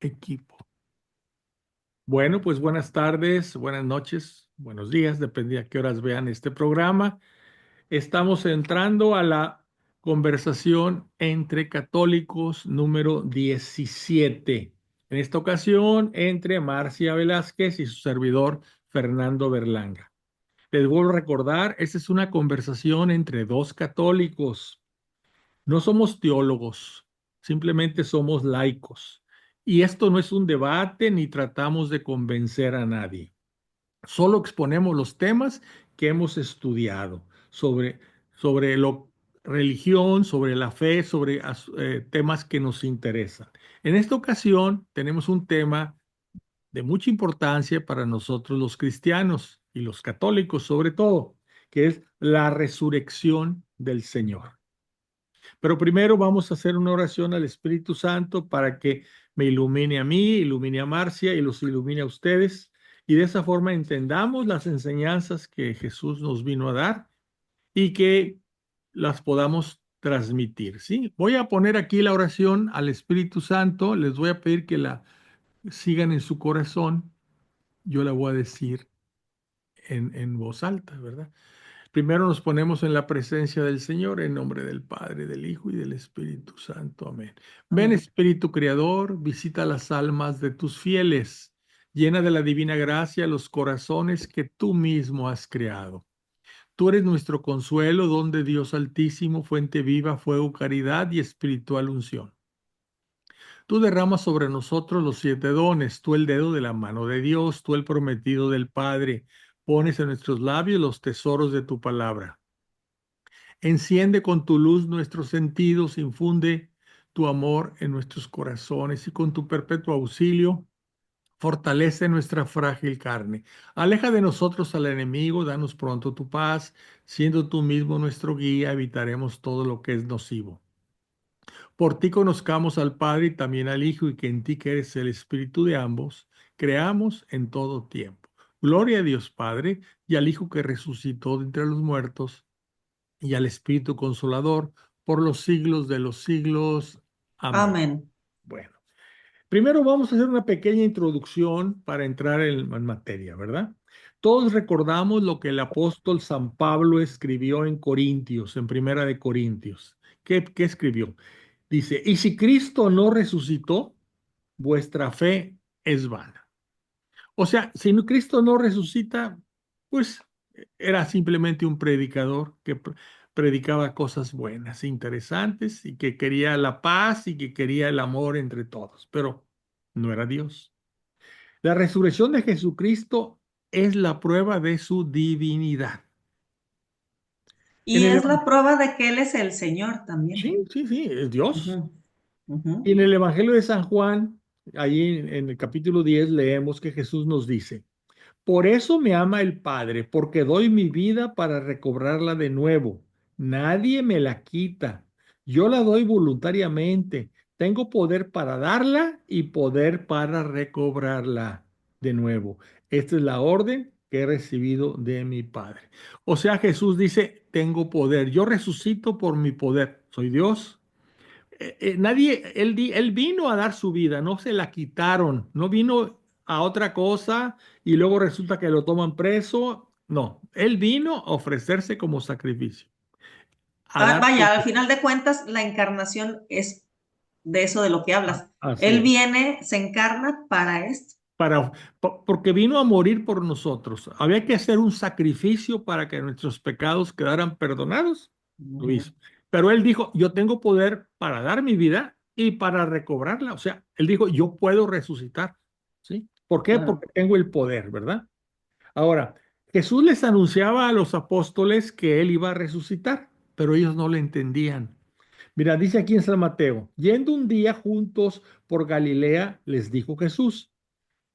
Equipo. Bueno, pues buenas tardes, buenas noches, buenos días, depende a qué horas vean este programa. Estamos entrando a la conversación entre católicos número 17. En esta ocasión, entre Marcia Velázquez y su servidor Fernando Berlanga. Les vuelvo a recordar, esta es una conversación entre dos católicos. No somos teólogos, simplemente somos laicos. Y esto no es un debate ni tratamos de convencer a nadie. Solo exponemos los temas que hemos estudiado sobre lo religión, sobre la fe, sobre temas que nos interesan. En esta ocasión tenemos un tema de mucha importancia para nosotros los cristianos y los católicos sobre todo, que es la resurrección del Señor. Pero primero vamos a hacer una oración al Espíritu Santo para que me ilumine a mí, ilumine a Marcia y los ilumine a ustedes. Y de esa forma entendamos las enseñanzas que Jesús nos vino a dar y que las podamos transmitir, ¿sí? Voy a poner aquí la oración al Espíritu Santo. Les voy a pedir que la sigan en su corazón. Yo la voy a decir en voz alta, ¿verdad? Primero nos ponemos en la presencia del Señor en nombre del Padre, del Hijo y del Espíritu Santo. Amén. Ven, Amén. Espíritu Creador, visita las almas de tus fieles, llena de la divina gracia los corazones que tú mismo has creado. Tú eres nuestro consuelo, don de Dios Altísimo, fuente viva, fuego, caridad y espiritual unción. Tú derramas sobre nosotros los 7 dones, tú el dedo de la mano de Dios, tú el prometido del Padre, pones en nuestros labios los tesoros de tu palabra. Enciende con tu luz nuestros sentidos, infunde tu amor en nuestros corazones y con tu perpetuo auxilio fortalece nuestra frágil carne. Aleja de nosotros al enemigo, danos pronto tu paz, siendo tú mismo nuestro guía, evitaremos todo lo que es nocivo. Por ti conozcamos al Padre y también al Hijo y que en ti que eres el Espíritu de ambos, creamos en todo tiempo. Gloria a Dios Padre y al Hijo que resucitó de entre los muertos y al Espíritu Consolador por los siglos de los siglos. Amén. Amén. Bueno, primero vamos a hacer una pequeña introducción para entrar en materia, ¿verdad? Todos recordamos lo que el apóstol San Pablo escribió en Corintios, en Primera de Corintios. ¿Qué escribió? Dice, y si Cristo no resucitó, vuestra fe es vana. O sea, si Cristo no resucita, pues era simplemente un predicador que predicaba cosas buenas, interesantes y que quería la paz y que quería el amor entre todos, pero no era Dios. La resurrección de Jesucristo es la prueba de su divinidad. En Y el, es la prueba de que Él es el Señor también. sí, sí, sí, es Dios. Ujú, ujú. Y en el Evangelio de San Juan, ahí en el capítulo 10, leemos que Jesús nos dice, por eso me ama el Padre, porque doy mi vida para recobrarla de nuevo. Nadie me la quita. Yo la doy voluntariamente. Tengo poder para darla y poder para recobrarla de nuevo. Esta es la orden que he recibido de mi Padre. O sea, Jesús dice, tengo poder. Yo resucito por mi poder. Soy Dios. Él vino a dar su vida, no se la quitaron, no vino a otra cosa y luego resulta que lo toman preso. No, él vino a ofrecerse como sacrificio, a dar su Vaya, al vida. final de cuentas, la encarnación es de eso de lo que hablas. Así Él es. viene, se encarna para esto. Porque vino a morir por nosotros. Había que hacer un sacrificio para que nuestros pecados quedaran perdonados. Lo Ujú. hizo. Pero él dijo, yo tengo poder para dar mi vida y para recobrarla. O sea, él dijo, yo puedo resucitar. ¿Sí? ¿Por qué? Porque Claro. tengo el poder, ¿verdad? Ahora, Jesús les anunciaba a los apóstoles que él iba a resucitar, pero ellos no le entendían. Mira, dice aquí en San Mateo, yendo un día juntos por Galilea, les dijo Jesús.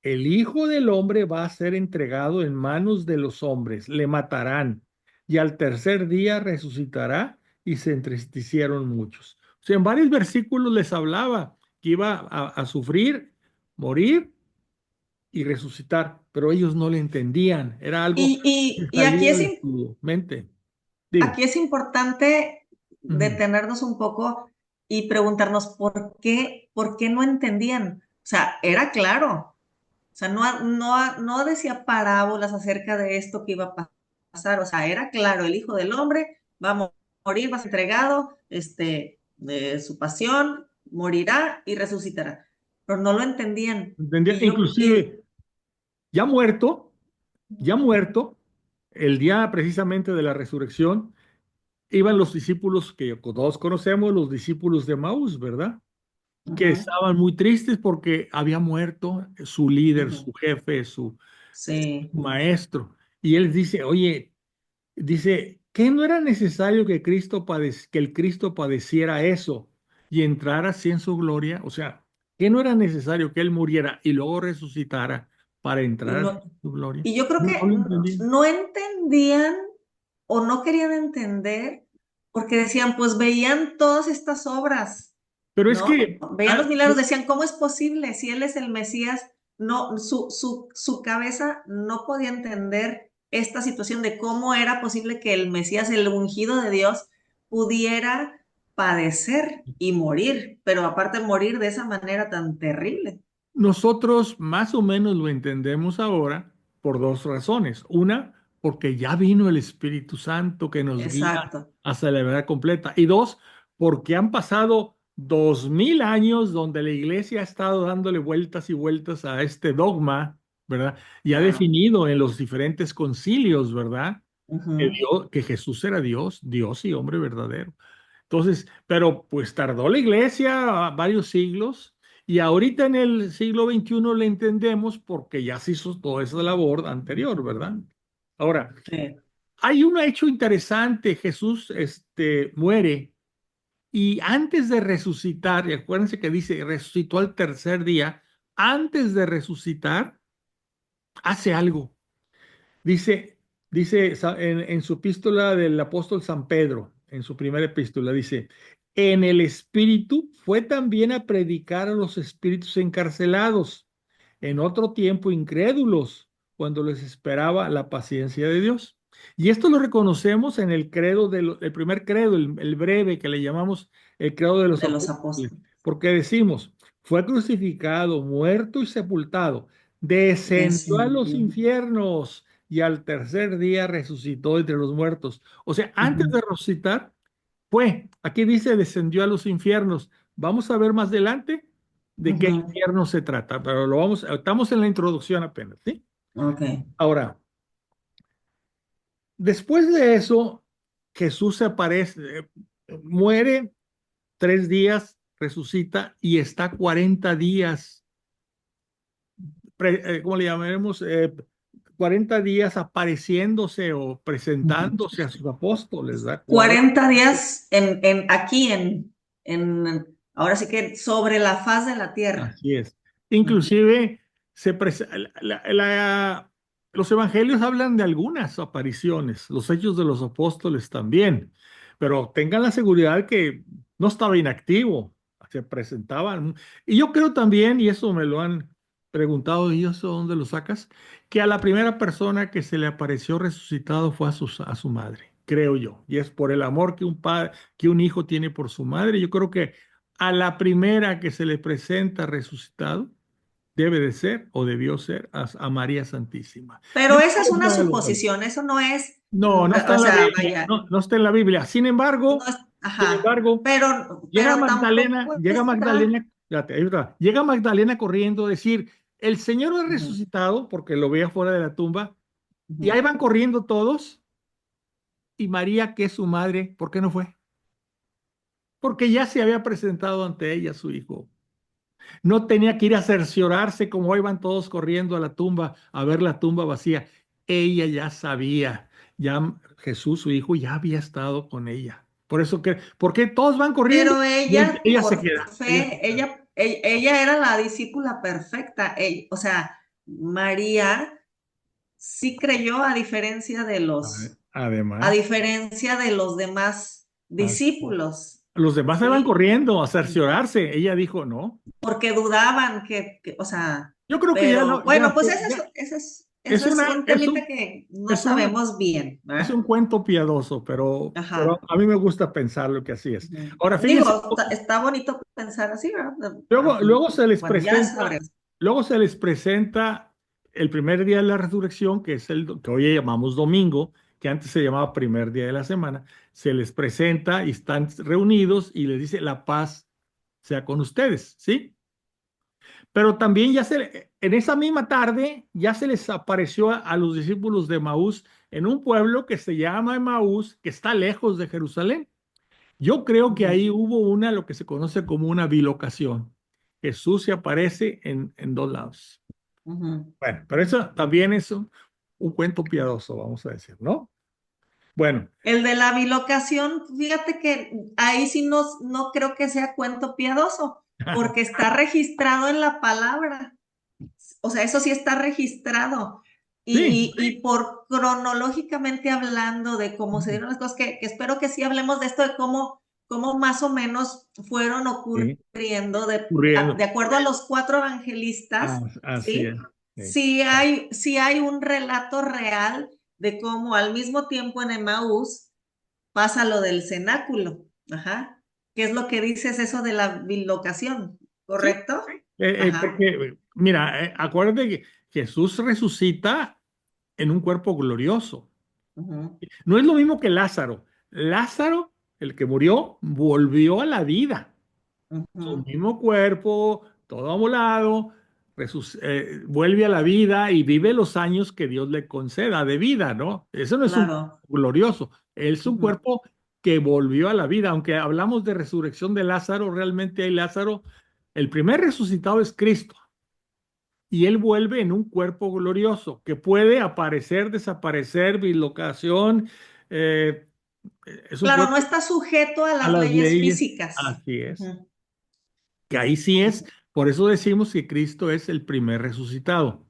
El Hijo del Hombre va a ser entregado en manos de los hombres, le matarán y al tercer día resucitará y se entristecieron muchos. O sea, en varios versículos les hablaba que iba a sufrir, morir y resucitar, pero ellos no le entendían, era algo Y, que y, y aquí salía es, de su mente. aquí Dime. es importante Ujú. detenernos un poco y preguntarnos por qué no entendían. sea, era claro. O sea, no decía parábolas acerca de esto que iba a pasar. O sea, era claro, el Hijo del Hombre va a morir, va a ser entregado, de su pasión, morirá y resucitará. Pero no lo entendían. ¿Entendía? Y yo, Inclusive, ya muerto, ya muerto, el día precisamente de la resurrección, iban los discípulos que todos conocemos, los discípulos de Maús, ¿verdad? Que ujú, estaban muy tristes porque había muerto su líder, ujú, su jefe, su sí, maestro. Y él dice, oye, dice, ¿qué no era necesario que que el Cristo padeciera eso y entrara así en su gloria? O sea, ¿qué no era necesario que él muriera y luego resucitara para y entrar no, en su gloria? y yo creo No, que no lo entendían. no entendían o no querían entender porque decían, pues veían todas estas obras, Pero es ¿no? que, Veían los milagros, decían, ¿cómo es posible? Si él es el Mesías, no, su cabeza no podía entender esta situación de cómo era posible que el Mesías, el ungido de Dios, pudiera padecer y morir, pero aparte morir de esa manera tan terrible. nosotros más o menos lo entendemos ahora por dos razones. Una, porque ya vino el Espíritu Santo que nos guía Exacto, hacia la verdad completa. Y dos, porque han pasado 2000 años donde la iglesia ha estado dándole vueltas y vueltas a este dogma, ¿verdad? Y ha claro. definido en los diferentes concilios, ¿verdad? Ujú, Que Jesús era Dios, Dios y hombre verdadero. Entonces, pero pues tardó la iglesia varios siglos y ahorita en el siglo XXI le entendemos porque ya se hizo toda esa labor anterior, ¿verdad? Ahora, sí. hay un hecho interesante, Jesús muere y antes de resucitar, y acuérdense que dice, resucitó al tercer día, antes de resucitar, hace algo. Dice, en su epístola del apóstol San Pedro, en su primera epístola, dice, en el Espíritu fue también a predicar a los espíritus encarcelados, en otro tiempo incrédulos, cuando les esperaba la paciencia de Dios. Y esto lo reconocemos en el credo el primer credo, el breve que le llamamos el credo de los De los apóstoles, apóstoles. porque decimos, fue crucificado, muerto y sepultado, descendió a los Descendió. infiernos y al tercer día resucitó entre los muertos. O sea, antes Ujú, de resucitar, aquí dice, descendió a los infiernos. Vamos a ver más adelante de qué ujú, infierno se trata, pero estamos en la introducción apenas, ¿sí? ok. Ahora, después de eso, Jesús se aparece, muere 3 días, resucita y está 40 días, ¿cómo le llamaremos? 40 días apareciéndose o Ujú. presentándose a sus apóstoles, ¿verdad? 40 días aquí ahora sí que sobre la faz de la tierra. Así es. Ujú, Inclusive, se pres- los evangelios hablan de algunas apariciones, los hechos de los apóstoles también, pero tengan la seguridad que no estaba inactivo, se presentaban. Y yo creo también, y eso me lo han preguntado, ¿y eso dónde lo sacas? Que a la primera persona que se le apareció resucitado fue a su madre, creo yo. Y es por el amor que un padre, que un hijo tiene por su madre. Yo creo que a la primera que se le presenta resucitado, debe de ser o debió ser a María Santísima. pero esa es Después una ya los demás. suposición, eso no es, No, no está o en la sea, Biblia, vaya, no, no está en la Biblia. no es, Sin ajá, embargo, pero tampoco está. fíjate, ahí está, llega Magdalena corriendo a decir, el Señor ha Ujú, resucitado, porque lo veía fuera de la tumba, y ujú. ahí van corriendo todos, y María, que es su madre, ¿por qué no fue? Porque ya se había presentado ante ella su hijo. No tenía que ir a cerciorarse como iban todos corriendo a la tumba a ver la tumba vacía. Ella ya sabía, ya Jesús, su hijo, ya había estado con ella. Por eso que, porque todos van corriendo Pero y ella, ella se por queda. Ella se fe, queda. ella era la discípula perfecta. O sea, María sí creyó a Además, diferencia de los demás así. discípulos, Los demás se van ¿sí? corriendo a cerciorarse. Ella dijo, no. Porque dudaban o sea, Yo creo que ya pero no, bueno, pues esa ya, es, esa es. eso es un es temita que no es un, sabemos bien, es ¿verdad? un cuento piadoso, pero Ajá. a mí me gusta pensarlo que así es. Ujú. Ahora, fíjense, Digo, está bonito pensar así, ¿verdad? Pero, luego, luego se les bueno, ya presenta, sabremos. luego se les presenta el primer día de la resurrección, que es el que hoy llamamos domingo, que antes se llamaba primer día de la semana. Se les presenta y están reunidos y les dice la paz sea con ustedes, ¿sí? Pero también en esa misma tarde ya se les apareció a los discípulos de Maús en un pueblo que se llama Maús, que está lejos de Jerusalén. Yo creo que Ujú, ahí hubo lo que se conoce como una bilocación. Jesús se aparece en dos lados. ujú. Bueno, pero eso también es un cuento piadoso, vamos a decir, ¿no? Bueno, El de la bilocación, fíjate que ahí sí no creo que sea cuento piadoso, porque está registrado en la palabra. O sea, eso sí está registrado. sí, Y por cronológicamente hablando de cómo se dieron las cosas, que espero que sí hablemos de esto, de cómo más o menos fueron sí, ocurriendo ocurriendo. de acuerdo a los cuatro evangelistas, Así es. ¿sí? Sí. Sí hay un relato real de cómo al mismo tiempo en Emaús pasa lo del cenáculo, ajá, ¿qué es lo que dices eso de la bilocación? Sí, ¿Correcto? Ajá. porque, mira, acuérdate que Jesús resucita en un cuerpo glorioso. Ujú, No es lo mismo que Lázaro. Lázaro, el que murió, volvió a la vida. Su ujú, mismo cuerpo, todo amolado, vuelve a la vida y vive los años que Dios le conceda de vida, ¿no? Eso no es un cuerpo claro. glorioso, es un Ujú. cuerpo que volvió a la vida. Aunque hablamos de resurrección de Lázaro, realmente hay Lázaro, el primer resucitado es Cristo y él vuelve en un cuerpo glorioso que puede aparecer, desaparecer, bilocación. eh, es un Claro, no cuerpo está sujeto a a las las leyes leyes, físicas. así es. Ujú, Que ahí sí es, por eso decimos que Cristo es el primer resucitado.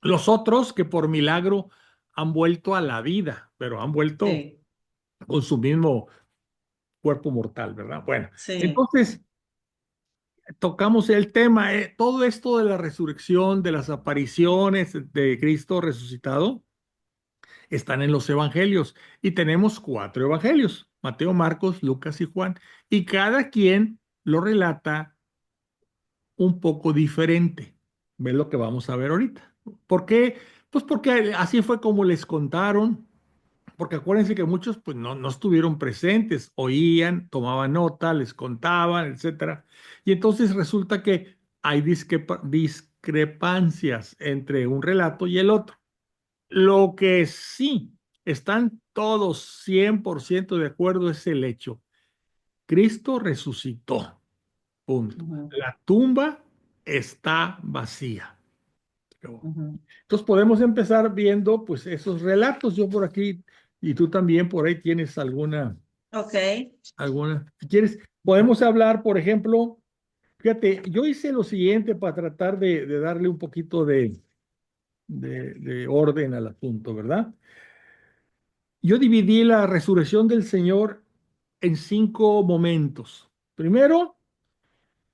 Los otros que por milagro han vuelto a la vida, pero han vuelto sí, con su mismo cuerpo mortal, ¿verdad? Bueno, sí. entonces tocamos el tema, todo esto de la resurrección, de las apariciones de Cristo resucitado, están en los evangelios y tenemos cuatro evangelios, Mateo, Marcos, Lucas y Juan, y cada quien lo relata un poco diferente. ¿Ves lo que vamos a ver ahorita? ¿Por qué? Pues porque así fue como les contaron, porque acuérdense que muchos pues no estuvieron presentes, oían, tomaban nota, les contaban, etcétera. Y entonces resulta que hay discrepancias entre un relato y el otro. Lo que sí están todos 100% de acuerdo es el hecho. Cristo resucitó. Punto. Ujú, La tumba está vacía. ujú. Entonces podemos empezar viendo pues esos relatos. Yo por aquí y tú también por ahí tienes Ok. si quieres, podemos hablar, por ejemplo, fíjate, yo hice lo siguiente para tratar de darle un poquito de orden al asunto, ¿verdad? Yo dividí la resurrección del Señor en cinco momentos. Primero,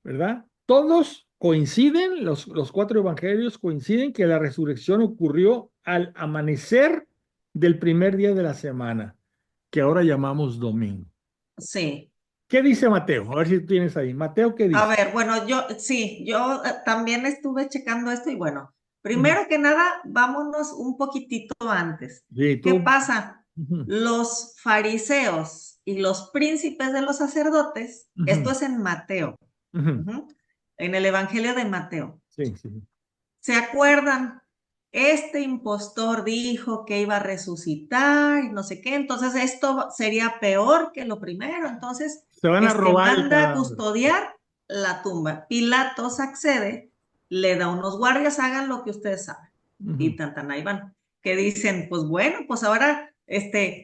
¿verdad? Todos coinciden, los cuatro evangelios coinciden que la resurrección ocurrió al amanecer del primer día de la semana, que ahora llamamos domingo. Sí. ¿Qué dice Mateo? A ver si tú tienes ahí. Mateo, ¿qué A dice? ver, bueno, yo también estuve checando esto y bueno, Ujú. primero que nada, vámonos un poquitito antes. Sí, ¿Qué tú. pasa? Ujú, Los fariseos y los príncipes de los sacerdotes, esto ujú, es en Mateo, ujú. ujú, en el Evangelio de Mateo. Sí, sí. ¿Se acuerdan? Este impostor dijo que iba a resucitar y no sé qué, entonces esto sería peor que lo primero. Entonces, Se van a robar el manda a cadáver. custodiar la tumba. Pilatos accede, le da unos guardias, hagan lo que ustedes saben. Ujú, Y ahí van. Que dicen, pues bueno, pues ahora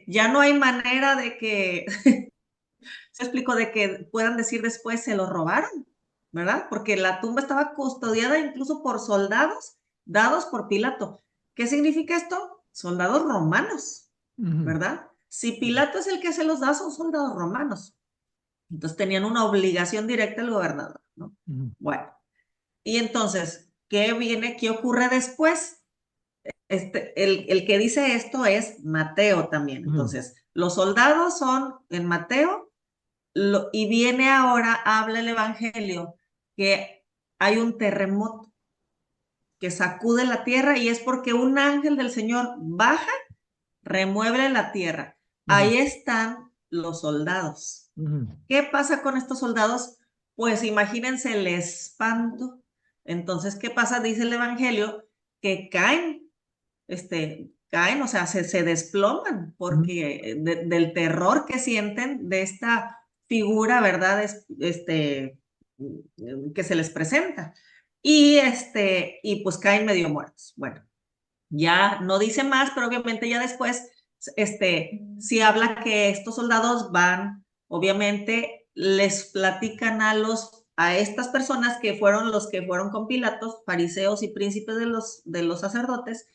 ya no hay manera de que, se explico, de que puedan decir después se lo robaron, ¿verdad? Porque la tumba estaba custodiada incluso por soldados dados por Pilato. ¿Qué significa esto? Soldados romanos, ujú, ¿verdad? Si Pilato es el que se los da, son soldados romanos. Entonces tenían una obligación directa al gobernador, ¿no? ujú. Bueno, y entonces, ¿qué viene? ¿Qué ocurre después? el que dice esto es Mateo también. Ujú, Entonces, los soldados son en Mateo, y viene ahora, habla el Evangelio, que hay un terremoto que sacude la tierra y es porque un ángel del Señor baja, remueve la tierra. ujú, Ahí están los soldados. ujú, ¿Qué pasa con estos soldados? Pues imagínense el espanto. Entonces, ¿qué pasa? Dice el Evangelio que caen, o sea, se desploman ujú, porque del terror que sienten de esta figura, ¿verdad? Que se les presenta. Y pues caen medio muertos. Bueno, ya no dice más, pero obviamente ya después, sí habla que estos soldados van, obviamente les platican a estas personas que fueron los que fueron con Pilatos, fariseos y príncipes de los sacerdotes,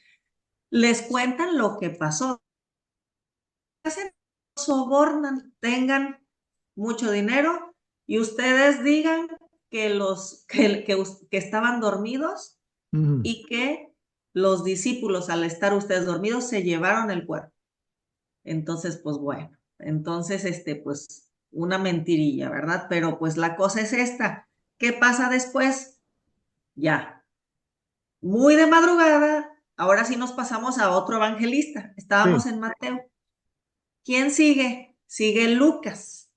les cuentan lo que pasó. Sobornan, tengan mucho dinero y ustedes digan que estaban dormidos ujú. y que los discípulos, al estar ustedes dormidos, se llevaron el cuerpo. Entonces, pues bueno, entonces, pues una mentirilla, ¿verdad? Pero pues la cosa es esta. ¿Qué pasa después? Ya, muy de madrugada, ahora sí nos pasamos a otro evangelista. Sí. Estábamos en Mateo. ¿Quién sigue? Sigue Lucas.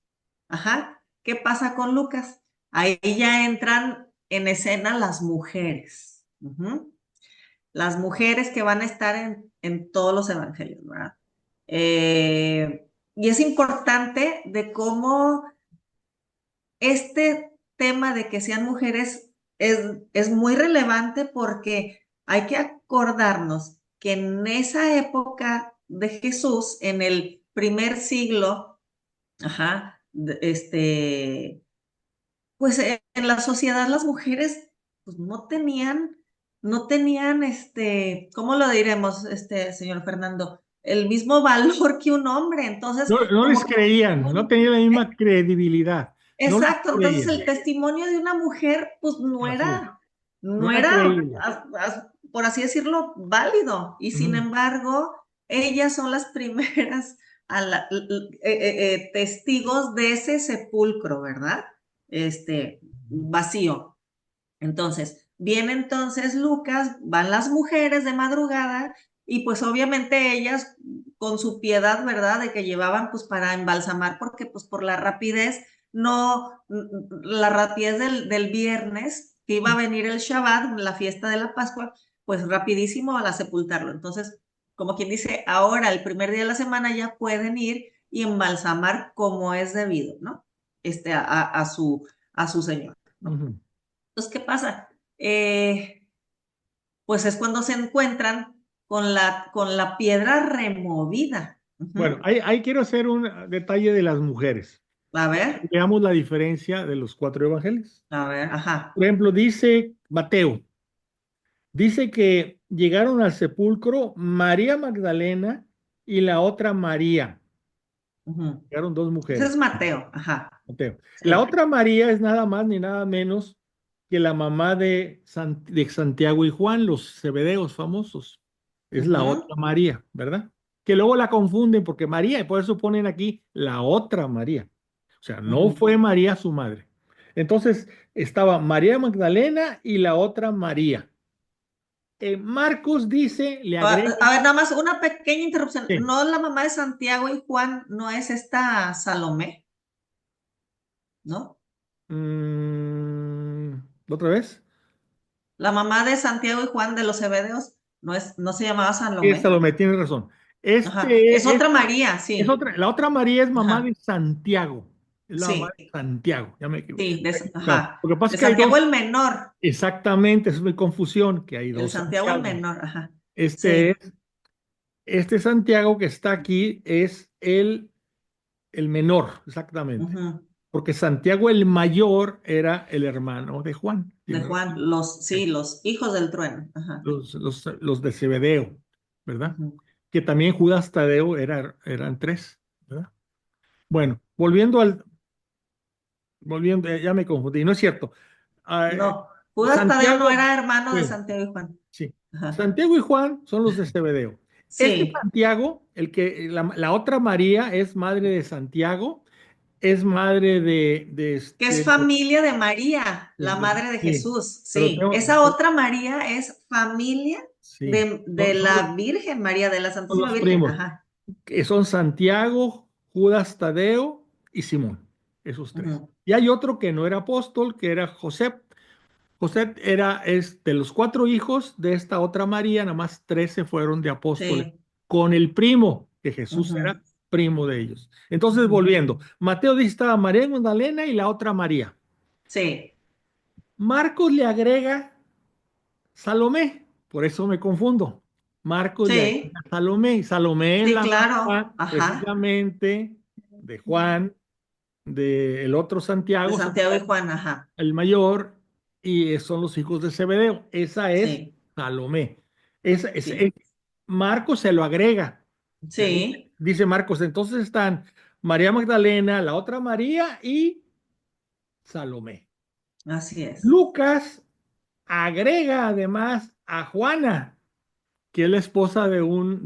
Ajá. ¿Qué pasa con Lucas? Ahí ya entran en escena las mujeres. Ujú. Las mujeres que van a estar en todos los evangelios, ¿verdad? Y es importante de cómo este tema de que sean mujeres es muy relevante porque hay que acordarnos que en esa época de Jesús, en el primer siglo, ajá, pues en la sociedad las mujeres pues no tenían, ¿cómo lo diremos, señor Fernando? El mismo valor que un hombre. Entonces, No, no les como que creían, no tenían la misma credibilidad, no les exacto, entonces el creían. testimonio de una mujer, pues no Así es, era, no no era era, creíble. por así decirlo, válido. Y sin Ujú, embargo, ellas son las primeras testigos de ese sepulcro, ¿verdad? Vacío. Entonces, viene entonces Lucas, van las mujeres de madrugada y pues obviamente ellas con su piedad, ¿verdad? De que llevaban pues para embalsamar porque pues por la rapidez, no, la rapidez del viernes, que iba a venir el Shabbat, la fiesta de la Pascua, pues rapidísimo a la sepultarlo. Entonces, como quien dice, ahora el primer día de la semana ya pueden ir y embalsamar como es debido, ¿no? A su señor, ¿no? ujú. Entonces, ¿qué pasa? Pues es cuando se encuentran con la piedra removida. Bueno, Ujú. ahí quiero hacer un detalle de las mujeres. A ver, Veamos la diferencia de los cuatro evangelios. a ver, ajá. Por ejemplo, dice Mateo, dice que llegaron al sepulcro María Magdalena y la otra María. Ujú. Llegaron dos Ese es mujeres. Mateo, ajá. Mateo. La Sí. otra María es nada más ni nada menos que la mamá de Santiago y Juan, los Zebedeos famosos. Es la Ujú, otra María, ¿verdad? Que luego la confunden porque María, y por eso ponen aquí la otra María. O sea, no ujú. fue María su madre. Entonces estaba María Magdalena y la otra María. Marcos dice, le agrega, A ver, nada más una pequeña interrupción. sí, ¿No la mamá de Santiago y Juan no es esta Salomé? ¿No? mm, ¿otra vez? La mamá de Santiago y Juan de los Zebedeos no se llamaba Esa Salomé. lo me tiene razón. Ajá. Es otra María, Es sí. otra, la otra María es mamá de Ajá. Santiago. Es la mamá Sí, de Santiago. Ya sí, me he equivocado. ajá. Lo que pasa De es que hay Santiago dos. el menor. Exactamente, esa es mi confusión, que hay El dos Santiago el Santiago. menor, ajá. Este es, Sí. este Santiago que está aquí es el menor, exactamente. Ujú. Porque Santiago el mayor era el hermano de Juan. De Tiene Juan, razón. sí, los hijos del trueno. Ajá. Los de Zebedeo, ¿verdad? Ujú. Que también Judas Tadeo eran tres, ¿verdad? Bueno, volviendo, ya me confundí, no es cierto. Ah, No. Judas Tadeo no Santiago, era hermano de sí, Santiago y Juan. sí. Ajá. Santiago y Juan son los de Zebedeo. Este Sí, Santiago, la otra María es madre de Santiago, es madre de que es este, familia de María, la madre de sí, Jesús. pero Sí, esa otra María es familia sí, de la Virgen María, de la son Santísima los Virgen. primos, Ajá. que son Santiago, Judas Tadeo y Simón, esos tres. Ujú. Y hay otro que no era apóstol, que era José. José es de los cuatro hijos de esta otra María, nada más tres se fueron de apóstoles, Sí. con el primo, que Jesús Ujú. era primo de ellos. Entonces, Ujú. volviendo, Mateo dice estaba María Magdalena y la otra María. Sí. Marcos le agrega Salomé, por eso me confundo. Marcos le Sí. agrega Salomé, y Salomé es Sí, la claro. mamá Ajá. precisamente de Juan, del otro De Santiago, Santiago y Juan. Ajá. el mayor, y son los hijos de Zebedeo. Esa es Sí. Salomé. Sí. Marcos se lo agrega. Sí. Dice Marcos, entonces están María Magdalena, la otra María y Salomé. Así es. Lucas agrega además a Juana, que es la esposa de uno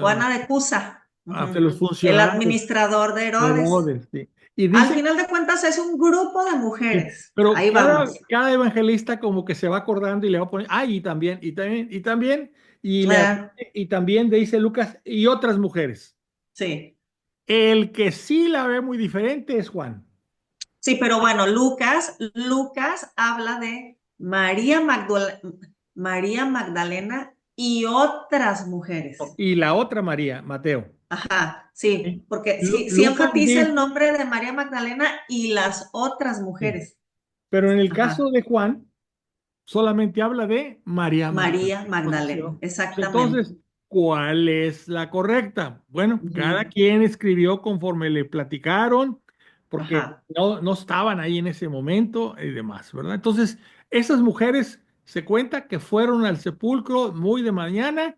Juana de Cusa. de Ujú. los El funcionarios administrador de de Herodes. Herodes. Sí. Y Al dice final de cuentas es un grupo de sí, mujeres. pero Ahí vamos. cada evangelista como que se va acordando y le va a poner, y también, y también, y también, Claro. y también dice Lucas, y otras mujeres. Sí. El que sí la ve muy diferente es Juan. Sí, pero bueno, Lucas habla de María Magdalena y otras mujeres. Y la otra María, Mateo. Ajá, sí, ¿Sí? porque sí Lucas enfatiza el dice, nombre de María Magdalena y las otras sí, mujeres. pero en el caso Ajá, de Juan, solamente habla de María Magdalena. María Magdalena, Pues exactamente. entonces, ¿cuál es la correcta? Bueno, cada Ujú. quien escribió conforme le platicaron, porque Ajá. no estaban ahí en ese momento y demás, ¿verdad? Entonces, esas mujeres se cuenta que fueron al sepulcro muy de mañana,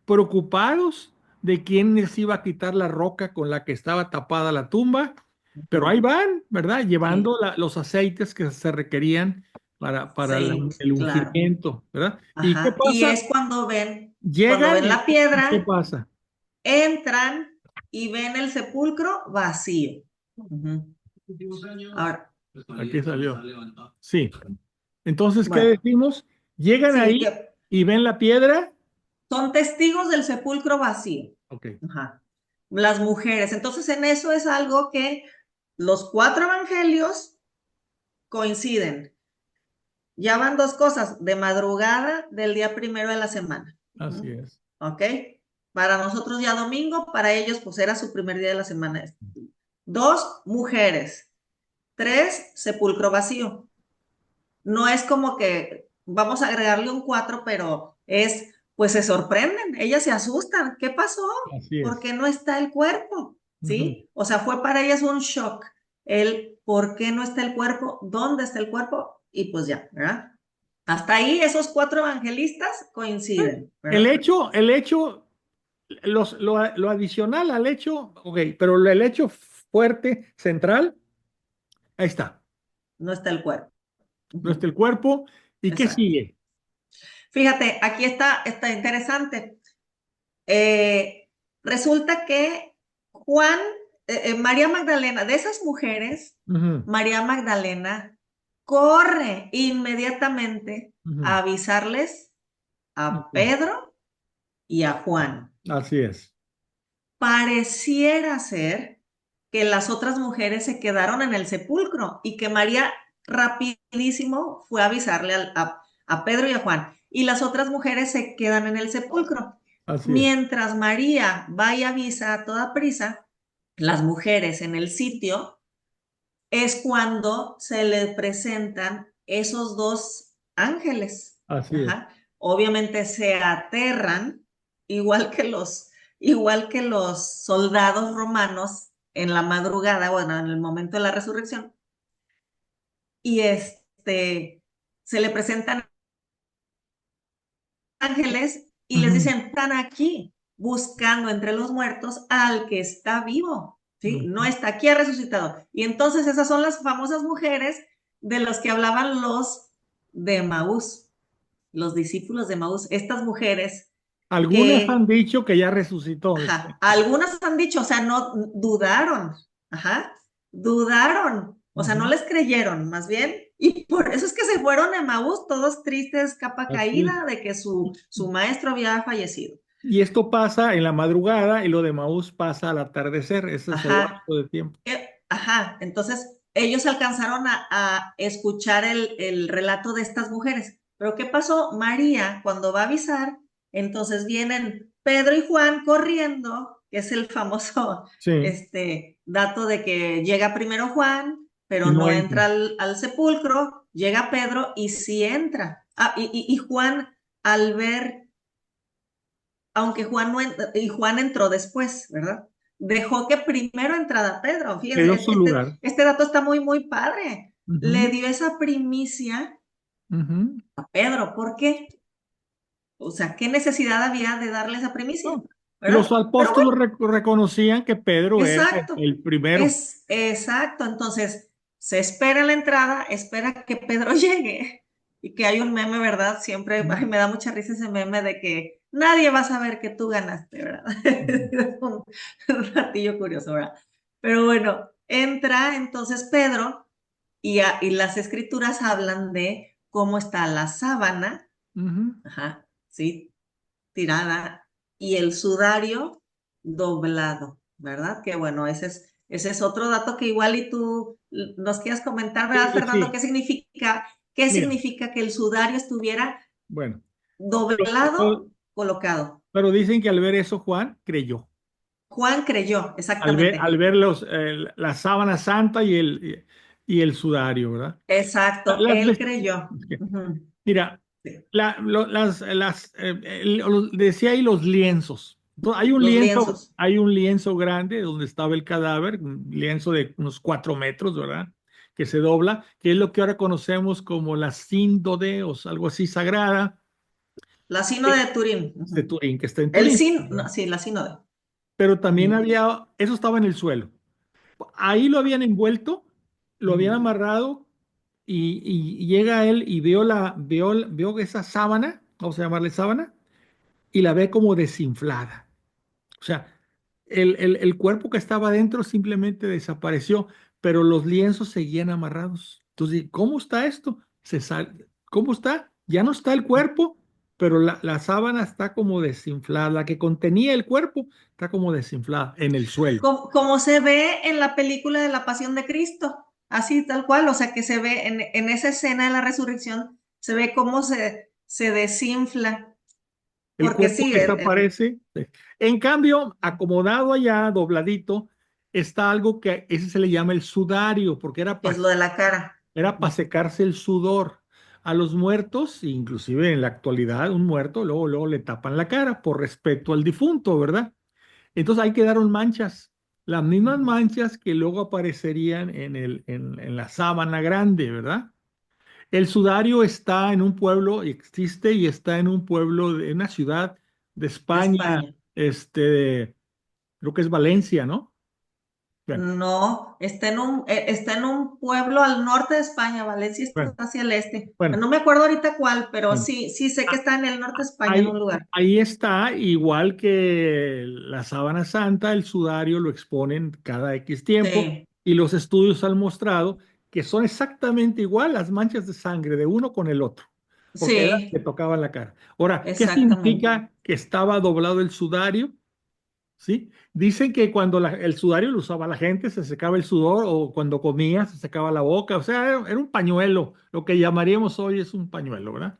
preocupados de quién les iba a quitar la roca con la que estaba tapada la tumba, pero ahí Ujú. van, ¿verdad? Sí, Llevando los aceites que se requerían para sí, el claro. ungimiento, ¿verdad? ¿Y qué Ajá. Y pasa? es cuando Llegan ven la y ¿qué piedra, pasa? entran y ven el sepulcro vacío. Ujú. Ahora, Aquí salió. Sí. Entonces, ¿qué bueno, decimos? Llegan sí, ahí que y ven la piedra. son testigos del sepulcro vacío. Ok. Ajá. Las mujeres. Entonces, en eso es algo que los cuatro evangelios coinciden. Ya van dos cosas, de madrugada del día primero de la semana. Así Ujú. es. ¿Ok? Para nosotros ya domingo, para ellos pues era su primer día de la semana. Dos, mujeres. Tres, sepulcro vacío. No es como que vamos a agregarle un cuatro, pero es, pues se sorprenden, ellas se asustan. ¿Qué pasó? Así ¿Por es. qué no está el cuerpo? Ujú. ¿Sí? O sea, fue para ellas un shock. El por qué no está el cuerpo, dónde está el cuerpo, y pues ya, ¿verdad? Hasta ahí esos cuatro evangelistas coinciden, ¿verdad? El hecho, lo adicional al hecho, ok, pero el hecho fuerte, central, ahí está. No está el cuerpo. No está Ujú. el cuerpo. ¿Y qué Exacto. sigue? Fíjate, aquí está interesante. Eh, Resulta que Juan, María Magdalena, de esas mujeres, Ujú, María Magdalena corre inmediatamente a ujú, avisarles a ujú. Pedro y a Juan. Así es. Pareciera ser que las otras mujeres se quedaron en el sepulcro y que María rapidísimo fue a avisarle a Pedro y a Juan. Y las otras mujeres se quedan en el sepulcro. Así es. Mientras María va y avisa a toda prisa, las mujeres en el sitio, es cuando se le presentan esos dos ángeles. Así es. Ajá. Obviamente se aterran, igual que igual que los soldados romanos en la madrugada, bueno, en el momento de la resurrección, y se le presentan ángeles y les Ujú, dicen, están aquí buscando entre los muertos al que está vivo, ¿sí? No ujú. está aquí, ha resucitado. Y entonces esas son las famosas mujeres de las que hablaban los de Maús, los discípulos de Maús, estas mujeres Algunas han que, dicho que ya resucitó. ajá, algunas han dicho, o sea, no dudaron, ajá, dudaron, o sea, no Ujú. les creyeron, más bien, y por eso es que se fueron a Maús todos tristes, capa Así es. caída de que su maestro había fallecido. Y esto pasa en la madrugada y lo de Maús pasa al atardecer. Ese es el Ajá, lapso de tiempo. ajá, entonces ellos alcanzaron a escuchar el relato de estas mujeres. Pero ¿qué pasó? María, cuando va a avisar, entonces vienen Pedro y Juan corriendo, que es el famoso Sí, dato de que llega primero Juan, y pero no no entra. entra al sepulcro, llega Pedro y sí entra. Ah, y Juan, al ver aunque Juan no y Juan entró después, ¿verdad? Dejó que primero entrara Pedro. Le dio Fíjense, su lugar. este dato está muy, muy padre. Le Ujú, dio esa primicia ujú. a Pedro. ¿Por qué? O sea, ¿qué necesidad había de darle esa primicia? No. Los ¿Verdad? Pero apóstoles bueno, reconocían que Pedro era exacto. el primero. Es exacto. Entonces, se espera la entrada, espera que Pedro llegue y que hay un meme, ¿verdad? Siempre ay, Ujú, me da mucha risa ese meme de que nadie va a saber que tú ganaste, ¿verdad? ujú, Un ratillo curioso, ¿verdad? Pero bueno, entra entonces Pedro y las escrituras hablan de cómo está la sábana, ujú. ajá, sí, tirada, y el sudario doblado, ¿verdad? Que bueno, ese es otro dato que igual y tú nos quieras comentar, ¿verdad, Sí, Fernando? sí. Qué Mira, significa que el sudario estuviera bueno. doblado, Lo- colocado? Pero dicen que al ver eso Juan creyó. Juan creyó, Al exactamente. ver la sábana santa y el sudario, ¿verdad? Exacto, Las él vesti- creyó. Ujú, Mira, sí. decía ahí los lienzos. Entonces, Los lienzos. hay un lienzo grande donde estaba el cadáver, un lienzo de unos 4 metros, ¿verdad? Que se dobla, que es lo que ahora conocemos como la síndode o algo así sagrada La sínode de Turín. de Ujú. Turín, que está en El Turín. sin, no, sí, la sínode. Pero también Ujú, había, eso estaba en el suelo. Ahí lo habían envuelto, lo habían ujú. amarrado y llega él y veo esa sábana, vamos a llamarle sábana, y la ve como desinflada. O sea, el cuerpo que estaba adentro simplemente desapareció, pero los lienzos seguían amarrados. Entonces, ¿cómo está esto? ¿Cómo está? Ya no está el cuerpo, pero la sábana está como desinflada. La que contenía el cuerpo está como desinflada en el suelo. Como se ve en la película de la Pasión de Cristo, así tal cual, o sea que se ve en esa escena de la resurrección, se ve cómo se desinfla, El porque cuerpo sí, desaparece. En cambio, acomodado allá, dobladito, está algo que ese se le llama el sudario, porque es lo de la cara. era para secarse el sudor. A los muertos, inclusive en la actualidad, un muerto, luego le tapan la cara por respeto al difunto, ¿verdad? Entonces ahí quedaron manchas, las mismas Ujú. manchas que luego aparecerían en la sábana grande, ¿verdad? El sudario está en un pueblo, existe y está en un pueblo, en una ciudad de De España, España. creo que es Valencia, ¿no? Bueno, No, está en un pueblo al norte de España, Valencia está bueno, hacia el este. bueno, No me acuerdo ahorita cuál, pero bueno. sí, sí sé que está en el norte de España, en Ahí, un lugar. ahí está, igual que la sábana santa, el sudario lo exponen cada X tiempo Sí, y los estudios han mostrado que son exactamente igual las manchas de sangre de uno con el otro, porque era que sí, tocaban la cara. Ahora, ¿qué exactamente. significa que estaba doblado el sudario? ¿Sí? Dicen que cuando el sudario lo usaba la gente, se secaba el sudor o cuando comía se secaba la boca, o sea, era un pañuelo, lo que llamaríamos hoy es un pañuelo, ¿verdad?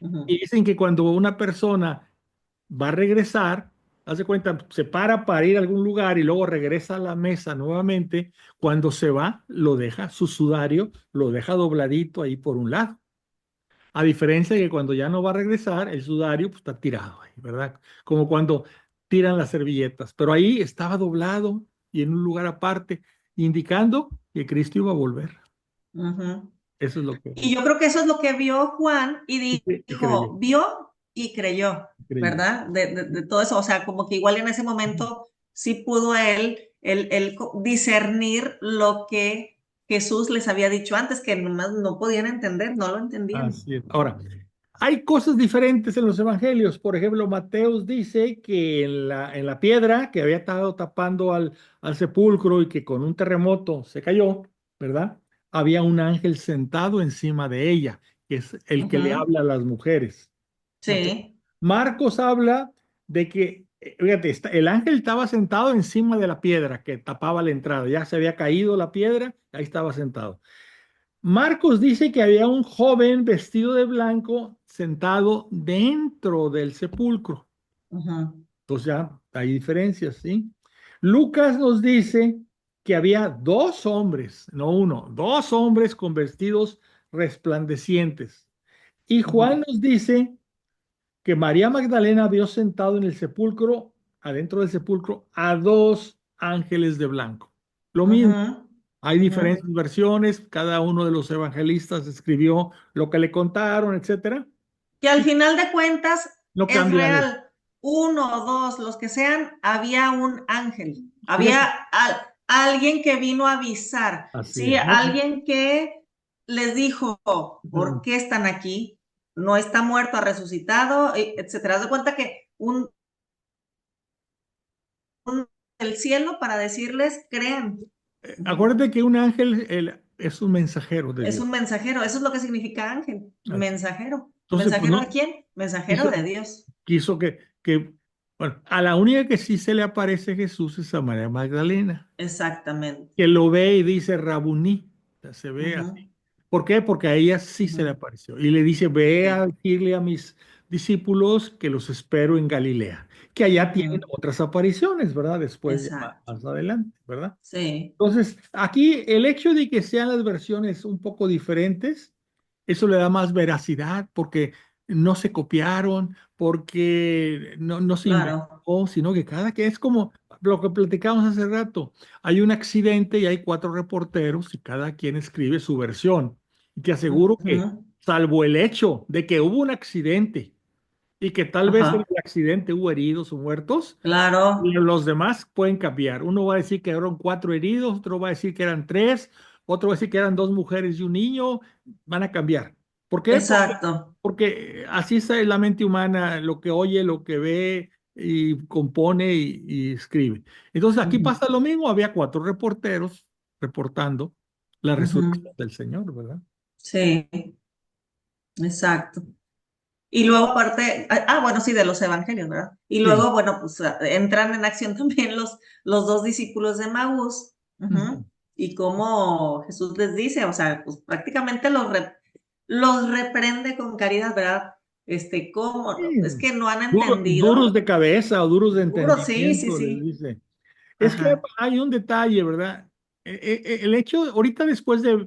Ujú. Y dicen que cuando una persona va a regresar, hace cuenta, se para ir a algún lugar y luego regresa a la mesa nuevamente, cuando se va, lo deja, su sudario, lo deja dobladito ahí por un lado. A diferencia de que cuando ya no va a regresar, el sudario pues, está tirado ahí, ¿verdad? Como cuando tiran las servilletas, pero ahí estaba doblado y en un lugar aparte, indicando que Cristo iba a volver. Ujú. Eso es lo que Y yo creo que eso es lo que vio Juan y y creyó, dijo, vio y creyó, creyó. ¿verdad? De todo eso, o sea, como que igual en ese momento sí pudo él discernir lo que Jesús les había dicho antes, que nomás no podían entender, no lo entendían. Así es. Ahora, hay cosas diferentes en los evangelios. Por ejemplo, Mateos dice que en la piedra que había estado tapando al sepulcro y que con un terremoto se cayó, ¿verdad? Había un ángel sentado encima de ella, que es el que le Ujú. habla a las mujeres. Mateo. Sí. Marcos habla de que, fíjate, el ángel estaba sentado encima de la piedra que tapaba la entrada. Ya se había caído la piedra, ahí estaba sentado. Marcos dice que había un joven vestido de blanco sentado dentro del sepulcro. Ujú, Entonces ya hay diferencias, ¿sí? Lucas nos dice que había dos hombres, no uno, dos hombres con vestidos resplandecientes. Y ujú, Juan nos dice que María Magdalena vio sentado en el sepulcro, adentro del sepulcro, a dos ángeles de blanco. Lo mismo. ujú, Hay ujú. diferentes versiones, cada uno de los evangelistas escribió lo que le contaron, etcétera, Que al y final de cuentas no es cambian eso. real. Uno o dos, los que sean, había un ángel, había Fíjate, alguien que vino a avisar, así ¿sí? es. No, Alguien que les dijo, ¿por ujú. qué están aquí? No está muerto, ha resucitado, etcétera. Haz de cuenta que un del cielo para decirles, crean. Ujú. Acuérdate que un ángel es un mensajero de Es Dios. un mensajero, eso es lo que significa ángel, Así. mensajero. Entonces, pues ¿Mensajero de no, quién? Mensajero quiso, de Dios. quiso bueno, a la única que sí se le aparece Jesús es a María Magdalena, Exactamente. que lo ve y dice Rabuní, o sea, se ve así. Ujú, ¿Por qué? Porque a ella sí se le ujú. apareció. Y le dice, ve a Sí. decirle a mis discípulos que los espero en Galilea, que allá tienen Ujú. otras apariciones, ¿verdad? Después, ya Exacto. más adelante, ¿verdad? Sí. Entonces, aquí el hecho de que sean las versiones un poco diferentes, eso le da más veracidad porque no se copiaron, porque no se Claro. inventó, sino que cada que es como lo que platicamos hace rato. Hay un accidente y hay cuatro reporteros y cada quien escribe su versión. Y te aseguro que, Ujú. salvo el hecho de que hubo un accidente y que tal vez en Ajá. el accidente hubo heridos o muertos, Claro. los demás pueden cambiar. Uno va a decir que eran cuatro heridos, otro va a decir que eran tres, otro va a decir que eran dos mujeres y un niño. Van a cambiar. ¿Por qué? Exacto. Porque así es la mente humana, lo que oye, lo que ve y compone y escribe. Entonces aquí Ujú. pasa lo mismo. Había cuatro reporteros reportando la Ujú. resurrección del Señor, ¿verdad? Sí, exacto. Y luego aparte, bueno, sí, de los evangelios, ¿verdad? Y Sí. luego, bueno, pues entran en acción también los dos discípulos de Maús. Ujú. Ujú. Y cómo Jesús les dice, o sea, pues prácticamente los reprende con caridad, ¿verdad? ¿Cómo? Sí. Es que no han Duros entendido. de cabeza o duros de Duro, sí, sí, entendimiento, les sí. dice. Es que Ajá. hay un detalle, ¿verdad? El hecho, ahorita después de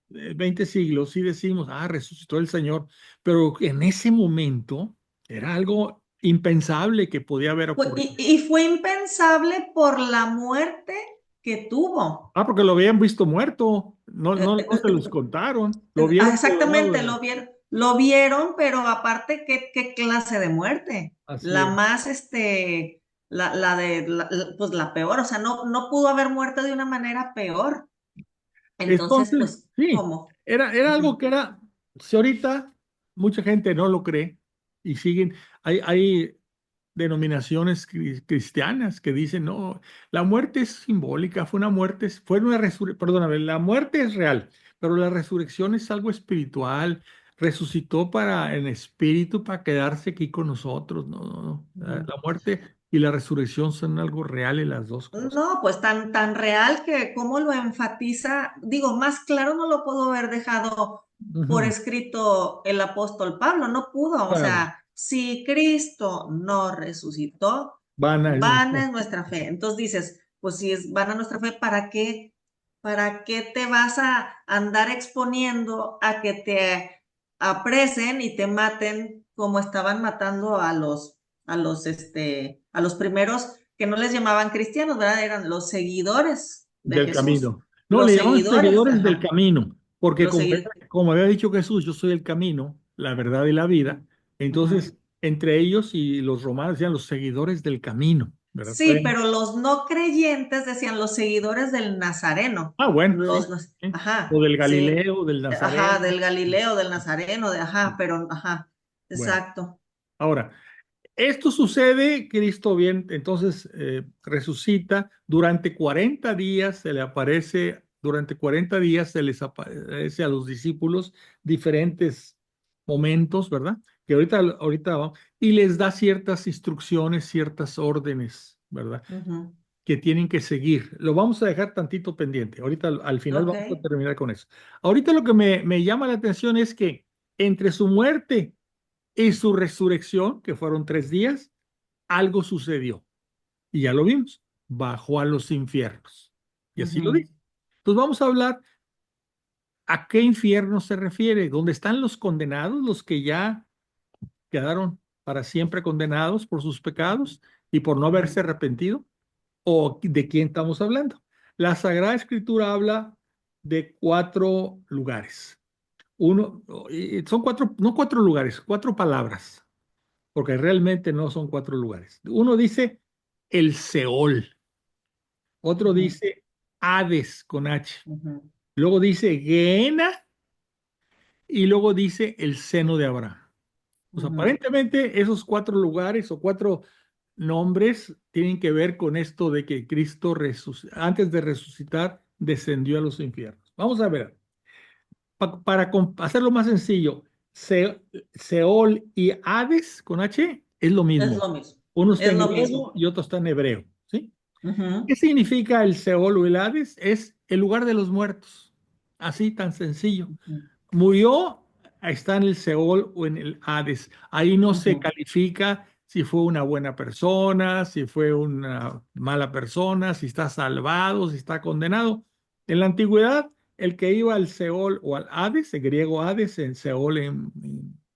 20 siglos, sí decimos, resucitó el Señor, pero en ese momento era algo impensable que podía haber ocurrido. Y fue impensable por la muerte que tuvo. Porque lo habían visto muerto, Eh, no eh, se los eh, contaron, lo vieron colgado Exactamente, lo vieron, pero aparte, ¿qué clase de muerte? Así La es. más, pues la peor, o sea, no pudo haber muerto de una manera peor. Entonces, Entonces, pues, sí, ¿cómo? era algo Ujú. que era, si ahorita mucha gente no lo cree y siguen, hay denominaciones cristianas que dicen, no, la muerte es simbólica, fue una muerte, fue una resurrección, perdóname, la muerte es real, pero la resurrección es algo espiritual, resucitó en espíritu para quedarse aquí con nosotros, no, no, no, Ujú. la muerte y la resurrección son algo real en las dos cosas. No, pues tan real que cómo lo enfatiza, digo, más claro no lo pudo haber dejado por Ujú. escrito el apóstol Pablo, no pudo, o Claro, sea, si Cristo no resucitó, vana es vana nuestra. es nuestra fe. Entonces dices, pues si es vana nuestra fe, ¿para qué? ¿Para qué te vas a andar exponiendo a que te apresen y te maten como estaban matando a los primeros que no les llamaban cristianos, ¿verdad? Eran los seguidores de Del Jesús. camino. No, Los le llaman seguidores, seguidores del ajá. camino, porque Los seguidores. como había dicho Jesús, yo soy el camino, la verdad y la vida. Ujú. Entonces, entre ellos y los romanos decían los seguidores del camino. ¿verdad? Sí, pero los no creyentes decían los seguidores del Nazareno. Ah, bueno, sí, Los, sí. O ajá, del sí, Galileo, del ajá, Nazareno. del Galileo, del Nazareno, ajá, Sí. pero, ajá, Bueno, exacto. ahora, esto sucede, Cristo bien, entonces resucita, durante 40 días se le aparece, durante 40 días se les aparece a los discípulos diferentes momentos, ¿verdad? Que ahorita vamos, y les da ciertas instrucciones, ciertas órdenes, ¿verdad? Ujú. Que tienen que seguir. Lo vamos a dejar tantito pendiente. Ahorita al final Ok. vamos a terminar con eso. Ahorita lo que me llama la atención es que entre su muerte y su resurrección, que fueron 3 días, algo sucedió. Y ya lo vimos, bajó a los infiernos. Y así lo Ujú, dice. Entonces vamos a hablar a qué infierno se refiere, dónde están los condenados, los que ya quedaron para siempre condenados por sus pecados y por no haberse ujú, arrepentido, o de quién estamos hablando. La Sagrada Escritura habla de 4 lugares. Uno, son 4, no 4 lugares, 4 palabras, porque realmente no son 4 lugares. Uno dice el Seol, otro ujú, dice Hades con H, ujú, luego dice Gehenna y luego dice el seno de Abraham. Pues ujú. aparentemente esos 4 lugares o 4 nombres tienen que ver con esto de que Cristo antes de resucitar descendió a los infiernos. Vamos a ver, para hacerlo más sencillo, Seol y Hades con H es lo Es mismo. lo mismo. Uno está Es en lo griego mismo. y otro está en hebreo, ¿sí? ¿Qué Ujú, significa el Seol o el Hades? Es el lugar de los muertos. Así tan sencillo. ujú, Murió, está en el Seol o en el Hades. Ahí no se ujú, califica si fue una buena persona, si fue una mala persona, si está salvado, si está condenado. En la antigüedad, el que iba al Seol o al Hades, en griego Hades, en Seol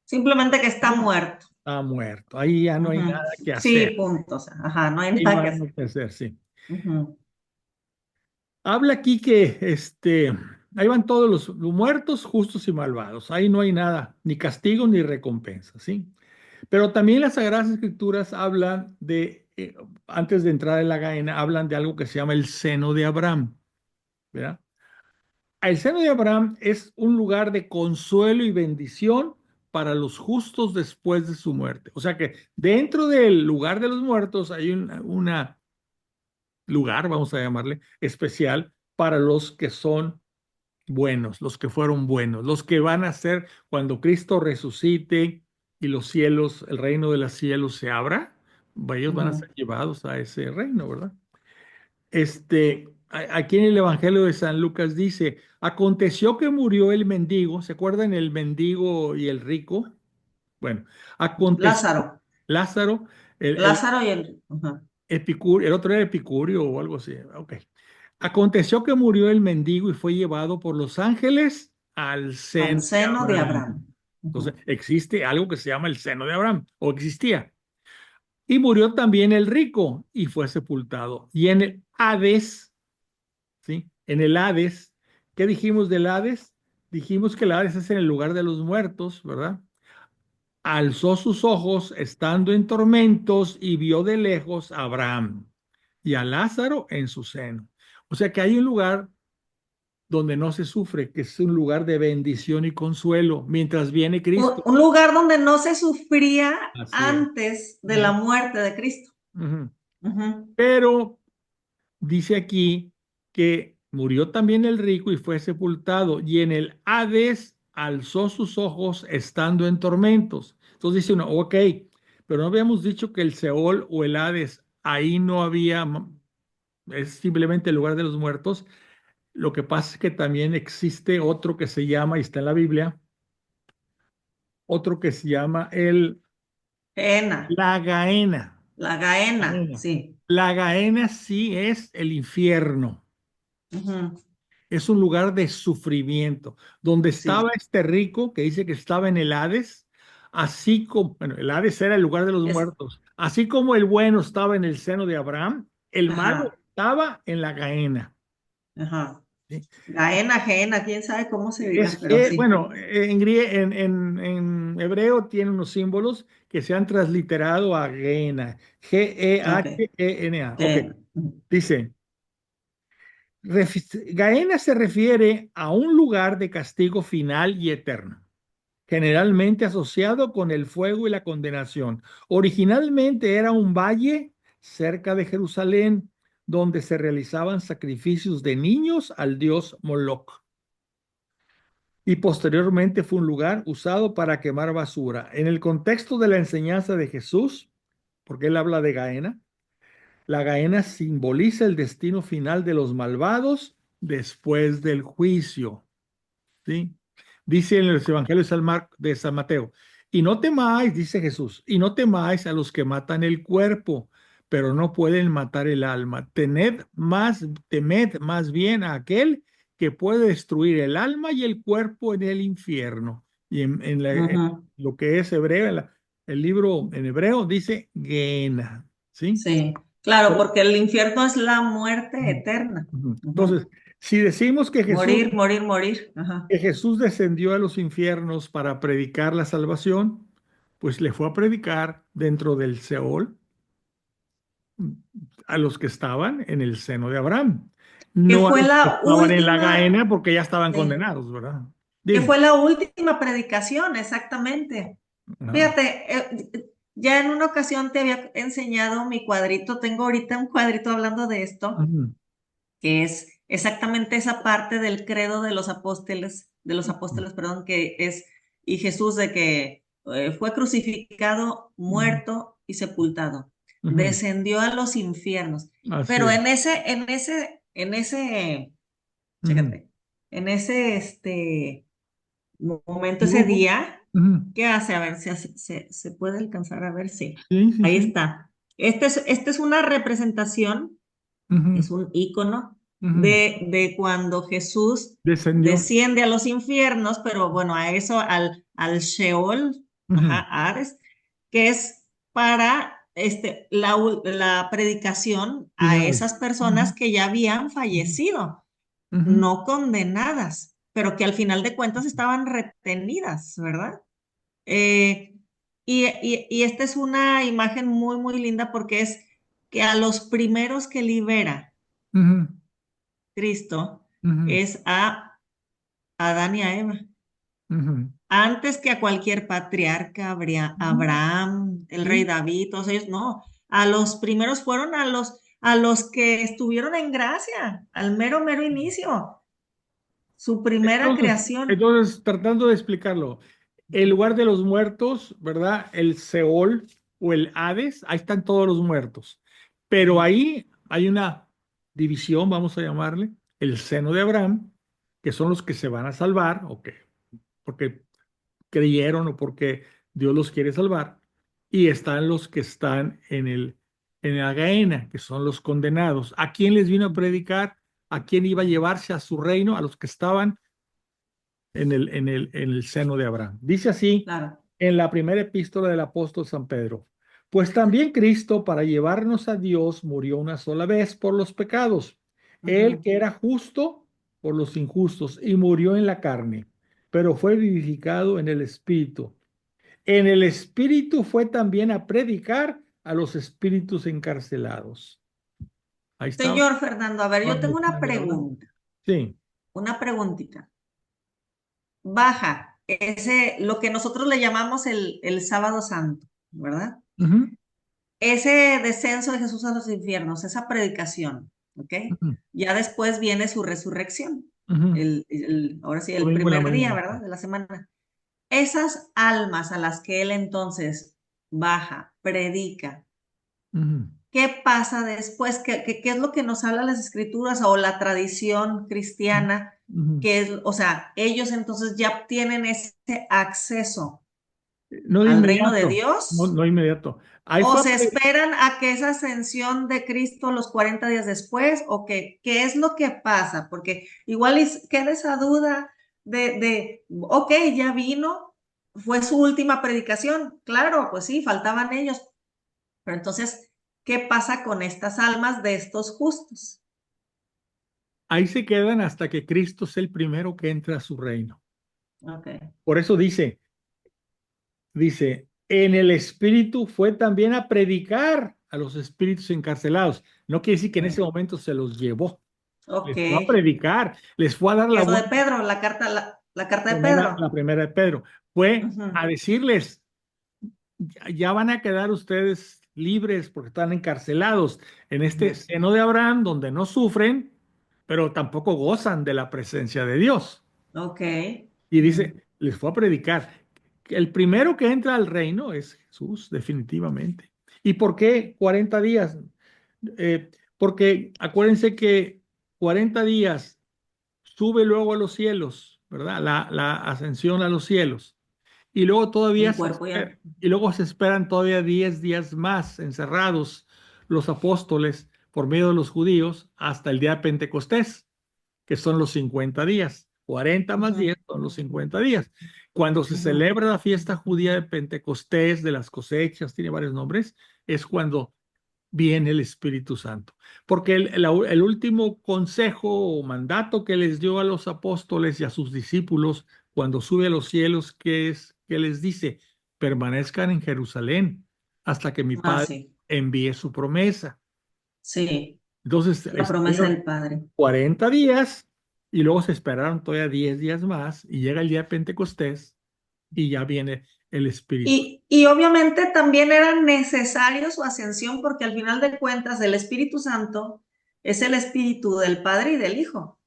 simplemente que está muerto. está muerto. Ahí ya no hay Ujú. nada que Sí, hacer. punto. O sea, ajá, no hay Ahí no nada hay que hacer. nada que hacer, sí. Ujú, Habla aquí que ahí van todos los muertos, justos y malvados. Ahí no hay nada, ni castigo ni recompensa, ¿sí? Pero también las Sagradas Escrituras hablan antes de entrar en la Gaena, hablan de algo que se llama el seno de Abraham, ¿verdad? El seno de Abraham es un lugar de consuelo y bendición para los justos después de su muerte. O sea que dentro del lugar de los muertos hay una lugar, vamos a llamarle, especial para los que son buenos, los que fueron buenos, los que van a ser cuando Cristo resucite y los cielos, el reino de los cielos se abra, ellos van a ujú. ser llevados a ese reino, ¿verdad? Aquí en el Evangelio de San Lucas dice, aconteció que murió el mendigo, ¿se acuerdan el mendigo y el rico? Bueno, aconteció Lázaro. Lázaro, el Lázaro y el. Ajá. Epicurio, el otro era Epicurio o algo así. Ok. Aconteció que murió el mendigo y fue llevado por los ángeles al Al seno de seno de Abraham. Abraham. Entonces, Ujú, existe algo que se llama el seno de Abraham, o existía. Y murió también el rico y fue sepultado. Y en el Hades, ¿sí? En el Hades, ¿qué dijimos del Hades? Dijimos que el Hades es en el lugar de los muertos, ¿verdad? Alzó sus ojos estando en tormentos y vio de lejos a Abraham y a Lázaro en su seno. O sea que hay un lugar donde no se sufre, que es un lugar de bendición y consuelo, mientras viene Cristo. Un lugar donde no se sufría Así es. antes de la Ujú, muerte de Cristo. ujú. Ujú, Pero dice aquí que murió también el rico y fue sepultado, y en el Hades alzó sus ojos estando en tormentos. Entonces dice uno, ok, pero no habíamos dicho que el Seol o el Hades, ahí no había, es simplemente el lugar de los muertos. Lo que pasa es que también existe otro que se llama, y está en la Biblia, otro que se llama Gehenna, la Gaena. la Gahenna, Gaena. sí. La Gaena sí es el infierno. Ujú, Es un lugar de sufrimiento, donde estaba sí. este rico que dice que estaba en el Hades, así como, bueno, el Hades era el lugar de los Es, muertos, así como el bueno estaba en el seno de Abraham, el malo ajá, estaba en la Gaena. ajá. ¿Sí? Gahenna, Gehenna, quién sabe cómo se diga, pero sí. Bueno, en hebreo tiene unos símbolos que se han transliterado a Gehenna. Ok. G-E-H-E-N-A. Ok. Ujú. Dice, Gehenna se refiere a un lugar de castigo final y eterno, generalmente asociado con el fuego y la condenación. Originalmente era un valle cerca de Jerusalén donde se realizaban sacrificios de niños al dios Moloch y posteriormente fue un lugar usado para quemar basura. En el contexto de la enseñanza de Jesús, porque él habla de Gaena, la Gaena simboliza el destino final de los malvados después del juicio. ¿Sí? Dice en los evangelios de San Mateo, y no temáis, dice Jesús, y no temáis a los que matan el cuerpo, pero no pueden matar el alma. Temed más bien a aquel que puede destruir el alma y el cuerpo en el infierno. Y en Ujú. lo que es hebreo, el libro en hebreo dice Gehenna, ¿sí? Sí, claro, porque el infierno es la muerte Ujú, eterna. ujú. Ujú. Entonces, si decimos Morir, morir, morir. Ajá. que Jesús descendió a los infiernos para predicar la salvación, pues le fue a predicar dentro del Seol a los que estaban en el seno de Abraham, Que no a fue los que la estaban en la última, Gaena porque ya estaban sí, condenados, ¿verdad? que Dime. fue la última predicación, exactamente. Ajá. Fíjate, ya en una ocasión te había enseñado mi cuadrito, tengo ahorita un cuadrito hablando de esto, Ujú, que es exactamente esa parte del credo de los ujú, apóstoles, perdón, que es, y Jesús de que fue crucificado, ujú, muerto y sepultado, ujú. descendió a los infiernos, Así pero es. en ese, Ujú. chécate, en ese, momento, ese Dibujo. día, Ujú. ¿qué hace? A ver si se puede alcanzar a ver, sí, Sí, sí, ahí sí. está. Esta es una representación, Ujú, es un icono ujú. de cuando Jesús Descendió. desciende a los infiernos, pero bueno, a eso, al Sheol, ajá, Ujú, a Hades, que es para la predicación a final. esas personas Ujú, que ya habían ujú, fallecido, ujú, no condenadas, pero que al final de cuentas estaban retenidas, ¿verdad? Eh, y esta es una imagen muy, muy linda porque es que a los primeros que libera ujú, Cristo ujú, es a Adán y a Eva. ujú. Antes que a cualquier patriarca, Ujú. Abraham, el rey Sí. David, todos ellos, no. A los primeros fueron a los que estuvieron en gracia, al mero, mero inicio, su primera creación. Tratando de explicarlo, el lugar de los muertos, ¿verdad? El Seol o el Hades, ahí están todos los muertos. Pero ahí hay una división, vamos a llamarle, el seno de Abraham, que son los que se van a salvar, o que, porque creyeron o porque Dios los quiere salvar, y están los que están en la Gehenna, que son los condenados. ¿A quién les vino a predicar? ¿A quién iba a llevarse a su reino? A los que estaban en el seno de Abraham. Dice así Claro. en la primera epístola del apóstol San Pedro. Pues también Cristo, para llevarnos a Dios, murió una sola vez por los pecados. Él Ujú. que era justo por los injustos y murió en la carne, pero fue vivificado en el Espíritu. En el Espíritu fue también a predicar a los espíritus encarcelados. Ahí está. Señor Fernando, a ver, yo tengo una ¿Verdad? pregunta, Sí. una preguntita. Baja, lo que nosotros le llamamos el sábado santo, ¿verdad? Ujú, Ese descenso de Jesús a los infiernos, esa predicación, ¿ok? ujú, Ya después viene su resurrección, ujú. ahora sí, el Domingo en la primer día, mañana. ¿verdad? De la semana. Esas almas a las que él entonces baja, predica, Ujú, ¿qué pasa después? ¿Qué es lo que nos habla las escrituras o la tradición cristiana? ujú. Que es, o sea, ellos entonces ya tienen ese acceso No de al reino de inmediato, no, Dios no inmediato. Ahí o fue, se esperan a que esa ascensión de Cristo los 40 días después o qué es lo que pasa, porque igual queda esa duda ok, ya vino, fue su última predicación, claro, pues sí, faltaban ellos, pero entonces, ¿qué pasa con estas almas de estos justos? ahí se quedan hasta que Cristo sea el primero que entra a su reino. Ok. Por eso dice, dice, en el espíritu fue también a predicar a los espíritus encarcelados. No quiere decir que en ese momento se los llevó, Ok. les fue a predicar, les fue a dar ¿Qué la es lo de buena. Pedro? La carta de La Pedro. primera de Pedro, fue Ujú, a decirles, ya van a quedar ustedes libres porque están encarcelados en este ujú. seno de Abraham donde no sufren, pero tampoco gozan de la presencia de Dios. Ok. Y Ujú. dice, les fue a predicar. El primero que entra al reino es Jesús, definitivamente. ¿Y por qué 40 días? Porque acuérdense que 40 días sube luego a los cielos, ¿verdad? La ascensión a los cielos. Y luego todavía En cuerpo ya. y luego se esperan todavía 10 días más encerrados los apóstoles por medio de los judíos hasta el día de Pentecostés, que son los 50 días. 40 más Ujú, 10 son los 50 días. Cuando se ujú. celebra la fiesta judía de Pentecostés, de las cosechas, tiene varios nombres, es cuando viene el Espíritu Santo. Porque el último consejo o mandato que les dio a los apóstoles y a sus discípulos cuando sube a los cielos, que es que les dice, permanezcan en Jerusalén hasta que mi Ah, Padre sí. envíe su promesa. Sí. Entonces, La promesa del Padre. 40 días y luego se esperaron todavía 10 días más y llega el día de Pentecostés y ya viene el Espíritu. Y obviamente también era necesario su ascensión porque al final de cuentas el Espíritu Santo es el Espíritu del Padre y del Hijo,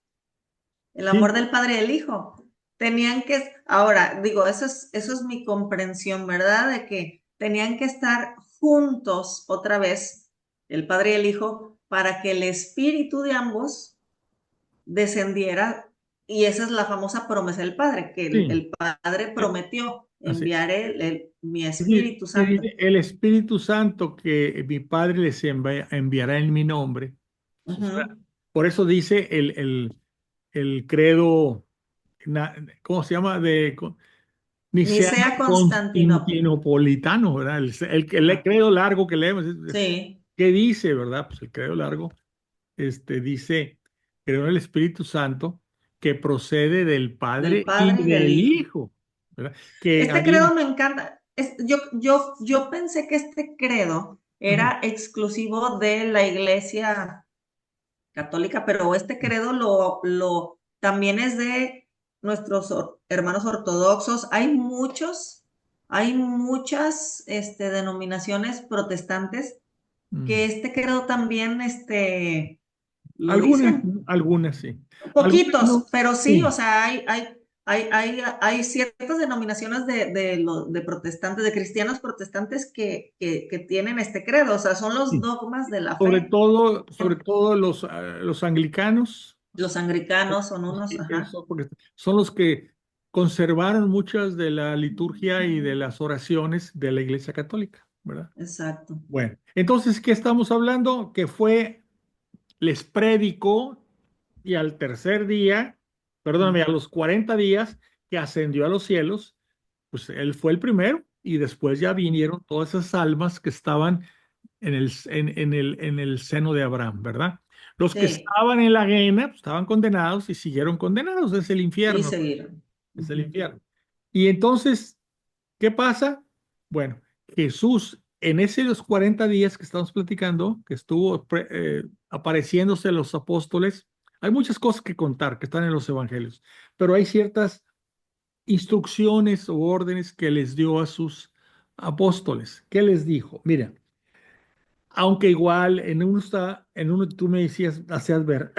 el amor Sí, del Padre y del Hijo. Tenían que, ahora digo, eso es mi comprensión, ¿verdad? De que tenían que estar juntos otra vez, el Padre y el Hijo, para que el Espíritu de ambos descendiera. Y esa es la famosa promesa del Padre, que sí, el Padre eh, prometió así. enviar mi Sí, Espíritu que Santo. dice, el Espíritu Santo que mi Padre les enviará en mi nombre. O sea, Ujú. por eso dice el credo, ¿cómo se llama? Niceno Nicea Constantinopla. Constantinopolitano, ¿verdad? El Ajá. credo largo que leemos, Sí, ¿qué dice, verdad? Pues el credo largo dice, creo en el Espíritu Santo que procede del del Padre Padre y y del del Hijo. Hijo, ¿verdad? Que Este ahí, credo me encanta. Yo pensé que este credo ujú, era exclusivo de la Iglesia Católica, pero este credo también es de nuestros hermanos ortodoxos. Hay muchas denominaciones protestantes que mm, este credo también lo algunas, dicen. algunas sí. Algunas Poquitos, no. pero sí, o Sí, sea, hay ciertas denominaciones de protestantes, de cristianos protestantes que tienen este credo, o sea, son los sí. dogmas de la fe. Sobre todo los anglicanos, Los anglicanos son unos, sí, ajá, porque son los que conservaron muchas de la liturgia y de las oraciones de la Iglesia Católica, ¿verdad? exacto. Bueno, entonces, ¿qué estamos hablando? Que les predicó y al tercer día, perdóname, a Ujú. los 40 días que ascendió a los cielos, pues él fue el primero y después ya vinieron todas esas almas que estaban en el seno de Abraham, ¿verdad? Los que Sí, estaban en la guena pues, estaban condenados y siguieron condenados, es el y infierno, seguir. es el Ujú. infierno. Y entonces, ¿qué pasa? Bueno, Jesús en ese los 40 días que estamos platicando, que estuvo apareciéndose a los apóstoles, hay muchas cosas que contar que están en los evangelios, pero hay ciertas instrucciones o órdenes que les dio a sus apóstoles. ¿Qué les dijo? Mira, aunque igual en uno tú me decías, hacías ver,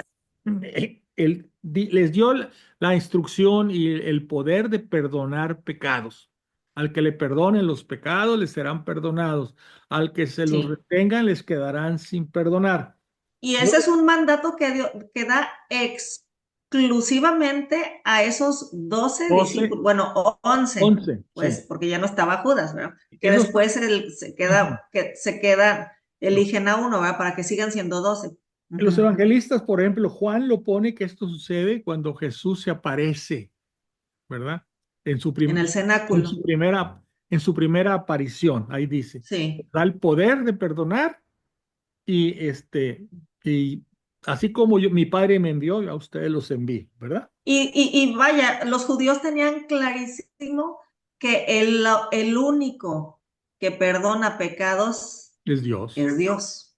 les dio la instrucción y el poder de perdonar pecados. Al que le perdonen los pecados, les serán perdonados. Al que se los Sí. retengan, les quedarán sin perdonar. Y Yo, ese es un mandato que da exclusivamente a esos 12 12, discípulos, bueno, 11, 11, sí. pues, porque ya no estaba Judas, ¿verdad? Que Esos, después ujú. se quedan, eligen a uno, ¿verdad? Para que sigan siendo 12. Los Ujú. evangelistas, por ejemplo, Juan lo pone que esto sucede cuando Jesús se aparece, ¿verdad? En su, En prim- el cenáculo, en su primera aparición, ahí dice, sí. da el poder de perdonar y y así como mi padre me envió, a ustedes los envío, ¿verdad? Y vaya, los judíos tenían clarísimo. que el único que perdona pecados Es Dios. es Dios.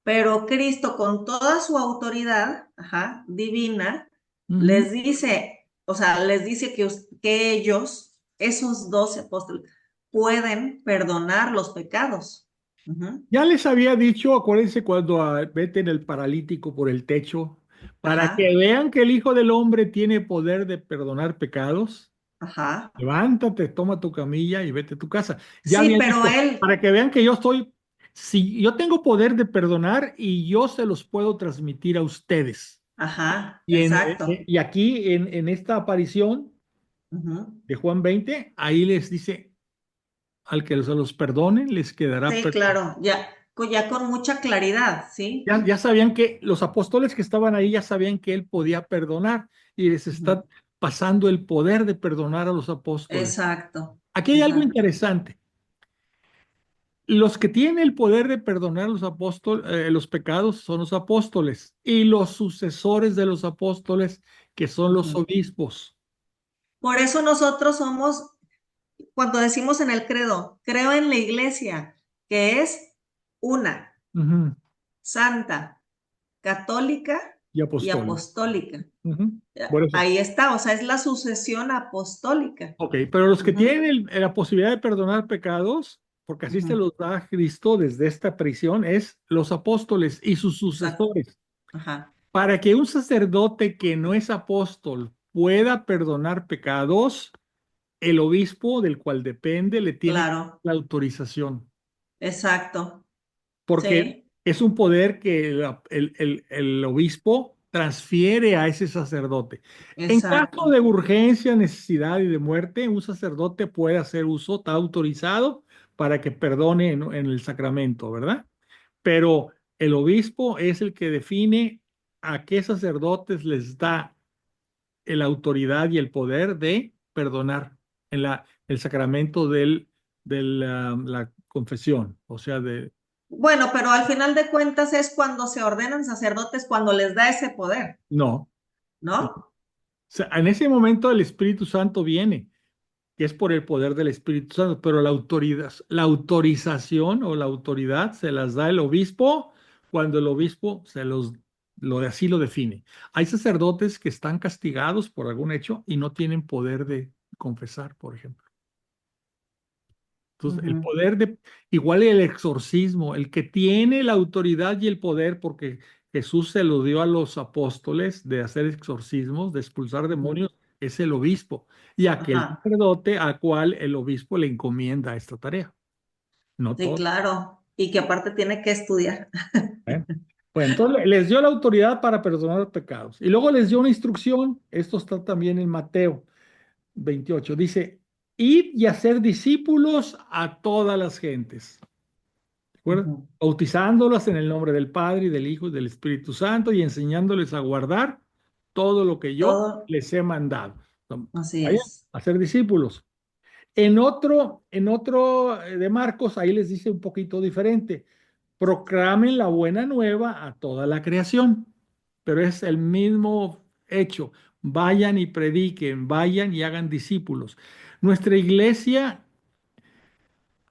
Pero Cristo, con toda su autoridad, ajá, divina, Ujú. les dice, o sea, les dice que ellos, esos 12 apóstoles, pueden perdonar los pecados. Ujú. Ya les había dicho, acuérdense cuando meten el paralítico por el techo, para que Ajá, vean que el Hijo del Hombre tiene poder de perdonar pecados. ajá. Levántate, toma tu camilla y vete a tu casa. Ya Sí, había pero dicho, él, para que vean que yo estoy, si yo tengo poder de perdonar y yo se los puedo transmitir a ustedes. ajá, Y, exacto. y aquí en esta aparición Ujú. de Juan 20, ahí les dice, al que se los perdone, les quedará Sí, perdón. claro, ya, ya con mucha claridad, ¿sí? Ya sabían que los apóstoles que estaban ahí ya sabían que él podía perdonar y les Ujú. está pasando el poder de perdonar a los apóstoles. Exacto. Aquí hay algo Ajá. interesante. Los que tienen el poder de perdonar a los apóstoles, los pecados son los apóstoles y los sucesores de los apóstoles, que son los Ujú. obispos. Por eso nosotros somos, cuando decimos en el credo, creo en la iglesia, que es una, Ujú. santa, católica Y y apostólicos. apostólica. Ujú. Por eso. Ahí está, o sea, es la sucesión apostólica. Ok, pero los que Ujú, tienen la posibilidad de perdonar pecados, porque así se ujú, los da Cristo desde esta prisión, es los apóstoles y sus exacto. sucesores. Ajá, Para que un sacerdote que no es apóstol pueda perdonar pecados, el obispo del cual depende le tiene claro, la autorización, exacto. porque Sí, es un poder que el obispo transfiere a ese sacerdote. En caso exacto. de urgencia, necesidad y de muerte, un sacerdote puede hacer uso, está autorizado para que perdone en el sacramento, ¿verdad? Pero el obispo es el que define a qué sacerdotes les da la autoridad y el poder de perdonar en el sacramento de la confesión, o sea, Bueno, pero al final de cuentas es cuando se ordenan sacerdotes, cuando les da ese poder, no. No. O ¿no? sea, en ese momento el Espíritu Santo viene, que es por el poder del Espíritu Santo, pero la autorización o la autoridad se las da el obispo cuando el obispo así lo define. Hay sacerdotes que están castigados por algún hecho y no tienen poder de confesar, por ejemplo. Entonces, el Ujú, poder igual el exorcismo, el que tiene la autoridad y el poder, porque Jesús se lo dio a los apóstoles de hacer exorcismos, de expulsar ujú. demonios, es el obispo. Y aquel Ajá, sacerdote al cual el obispo le encomienda esta tarea. No sí, todo. claro. Y que aparte tiene que estudiar. ¿Eh? Bueno, entonces les dio la autoridad para perdonar pecados. Y luego les dio una instrucción, esto está también en Mateo 28, dice, id y hacer discípulos a todas las gentes. ¿Recuerda? Ujú. Bautizándolas en el nombre del Padre y del Hijo y del Espíritu Santo y enseñándoles a guardar todo lo que yo Todo les he mandado. así Vayan es. a ser discípulos. En otro de Marcos, ahí les dice un poquito diferente. Proclamen la buena nueva a toda la creación. Pero es el mismo hecho. Vayan y prediquen, vayan y hagan discípulos. Nuestra iglesia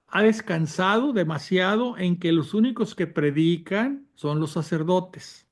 ha descansado demasiado en que los únicos que predican son los sacerdotes.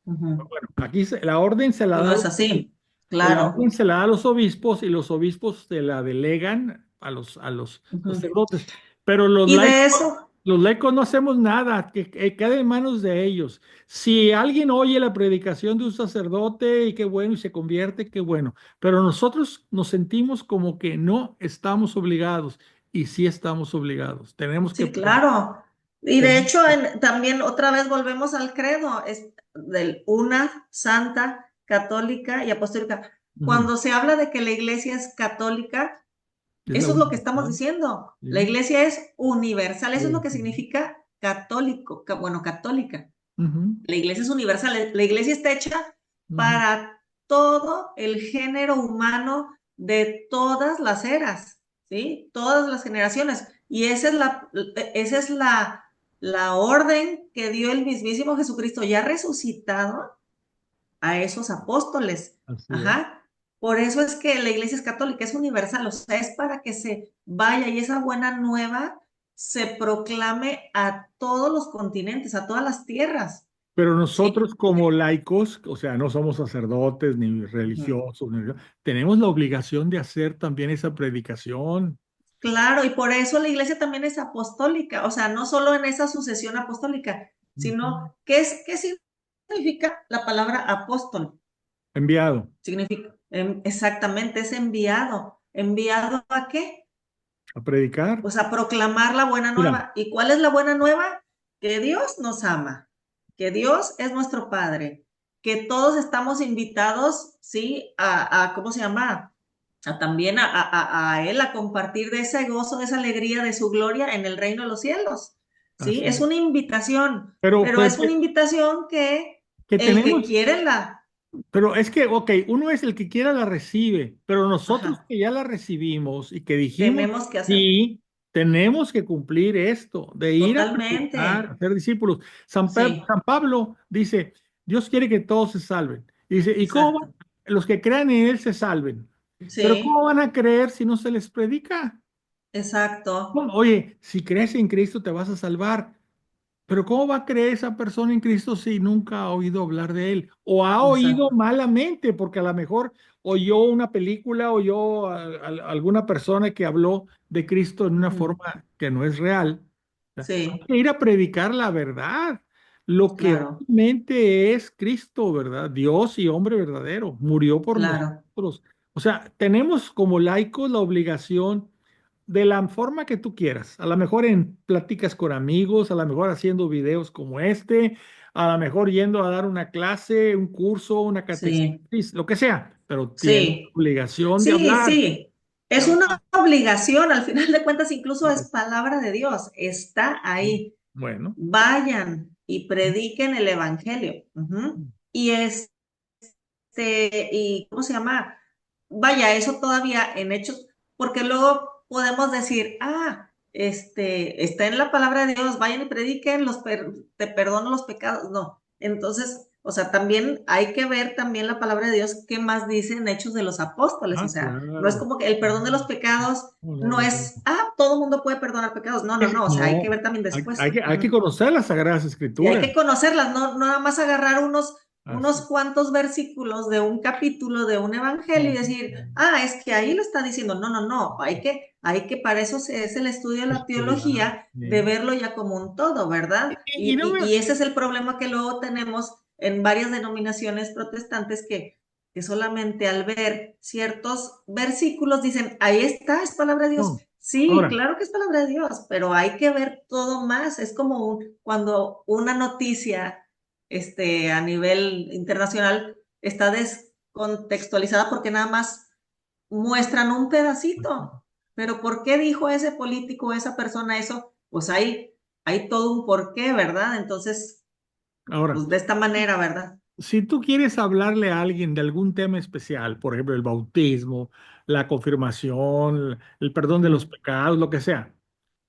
Ujú. Bueno, aquí la orden se la Y da, no es así. la orden Claro. se la da a los obispos y los obispos se la delegan a los Ujú. sacerdotes. Pero Y de eso, los laicos no hacemos nada, que quede en manos de ellos. Si alguien oye la predicación de un sacerdote y qué bueno y se convierte, qué bueno. Pero nosotros nos sentimos como que no estamos obligados y sí estamos obligados. Tenemos que sí, claro. Y de tenemos hecho, que- también otra vez volvemos al credo, es del una, santa, católica y apostólica. Ujú. Cuando se habla de que la iglesia es católica, Es la eso es lo que estamos universal. diciendo. La ¿Sí? iglesia es universal, eso es lo que Ujú. significa católico, bueno, católica. Ujú. La iglesia es universal, la iglesia está hecha Ujú. para todo el género humano de todas las eras, ¿sí? Todas las generaciones. Y esa es la orden que dio el mismísimo Jesucristo ya resucitado a esos apóstoles. Así es. Ajá. Por eso es que la iglesia es católica, es universal, o sea, es para que se vaya y esa buena nueva se proclame a todos los continentes, a todas las tierras, Pero ¿sí? nosotros como laicos, o sea, no somos sacerdotes ni Ujú. religiosos, tenemos la obligación de hacer también esa predicación. Claro, y por eso la iglesia también es apostólica, o sea, no solo en esa sucesión apostólica, Ujú. sino, qué significa la palabra apóstol? Enviado Significa, exactamente, es enviado. ¿Enviado a qué? a predicar. Pues a proclamar la buena Mira, nueva. ¿Y cuál es la buena nueva? Que Dios nos ama, que Dios es nuestro Padre, que todos estamos invitados, ¿sí? ¿Cómo se llama? A también a Él, a compartir de ese gozo, de esa alegría, de su gloria en el reino de los cielos, ¿sí? así Es es. una invitación, Pero, pero es una invitación que que el que tenemos, quiere la... pero es que, ok, uno es el que quiera la recibe, pero nosotros Ajá, que ya la recibimos y que dijimos, tenemos que hacer. sí, tenemos que cumplir esto, de ir a predicar, a Totalmente. ser discípulos. Sí, San Pablo dice, Dios quiere que todos se salven. Y dice, ¿y cómo exacto. los que crean en Él se salven? Pero ¿cómo Sí, van a creer si no se les predica? exacto. ¿Cómo? Oye, si crees en Cristo te vas a salvar. Pero ¿cómo va a creer esa persona en Cristo si nunca ha oído hablar de Él? O ha oído Exacto. malamente, porque a lo mejor oyó una película, oyó alguna persona que habló de Cristo en una Ujú. forma que no es real. Hay Sí, que ir a predicar la verdad, lo que claro, realmente es Cristo, ¿verdad? Dios y hombre verdadero, murió por claro. nosotros. O sea, tenemos como laicos la obligación de la forma que tú quieras. A lo mejor en pláticas con amigos, a lo mejor haciendo videos como este, a lo mejor yendo a dar una clase, un curso, una Sí, catequesis, lo que sea, pero tienes sí, obligación de sí, hablar, sí. de Es una hablar. obligación, al final de cuentas, incluso es palabra de Dios, está ahí. Bueno, Vayan y prediquen el evangelio. Ujú. Y y ¿cómo se llama? Vaya, eso todavía en hechos, porque luego podemos decir, está en la palabra de Dios, vayan y prediquen, te perdono los pecados. No, entonces, o sea, también hay que ver también la palabra de Dios, qué más dice en Hechos de los Apóstoles. O sea, no es claro. como que el perdón de los pecados No, no, no no. es, todo el mundo puede perdonar pecados. No, no, no, o sea, hay que No, ver también hay después. hay que conocer las Sagradas Y hay Escrituras. que conocerlas, no, no nada más agarrar unos Así. cuantos versículos de un capítulo de un evangelio y No, decir, es que ahí lo está diciendo. No, no, no, para eso es el estudio de la estudiar. teología, de Sí. verlo ya como un todo, ¿verdad? Y no Y ese es el problema que luego tenemos en varias denominaciones protestantes que solamente al ver ciertos versículos dicen, ahí está, es palabra de Dios. no. Sí, Ahora, claro que es palabra de Dios, pero hay que ver todo más. Es como cuando una noticia a nivel internacional está descontextualizada porque nada más muestran un pedacito. Pero ¿por qué dijo ese político, esa persona eso? Pues hay todo un porqué, ¿verdad? Entonces, ahora, pues de esta manera, ¿verdad? si tú quieres hablarle a alguien de algún tema especial, por ejemplo, el bautismo, la confirmación, el perdón de los Ujú. pecados, lo que sea,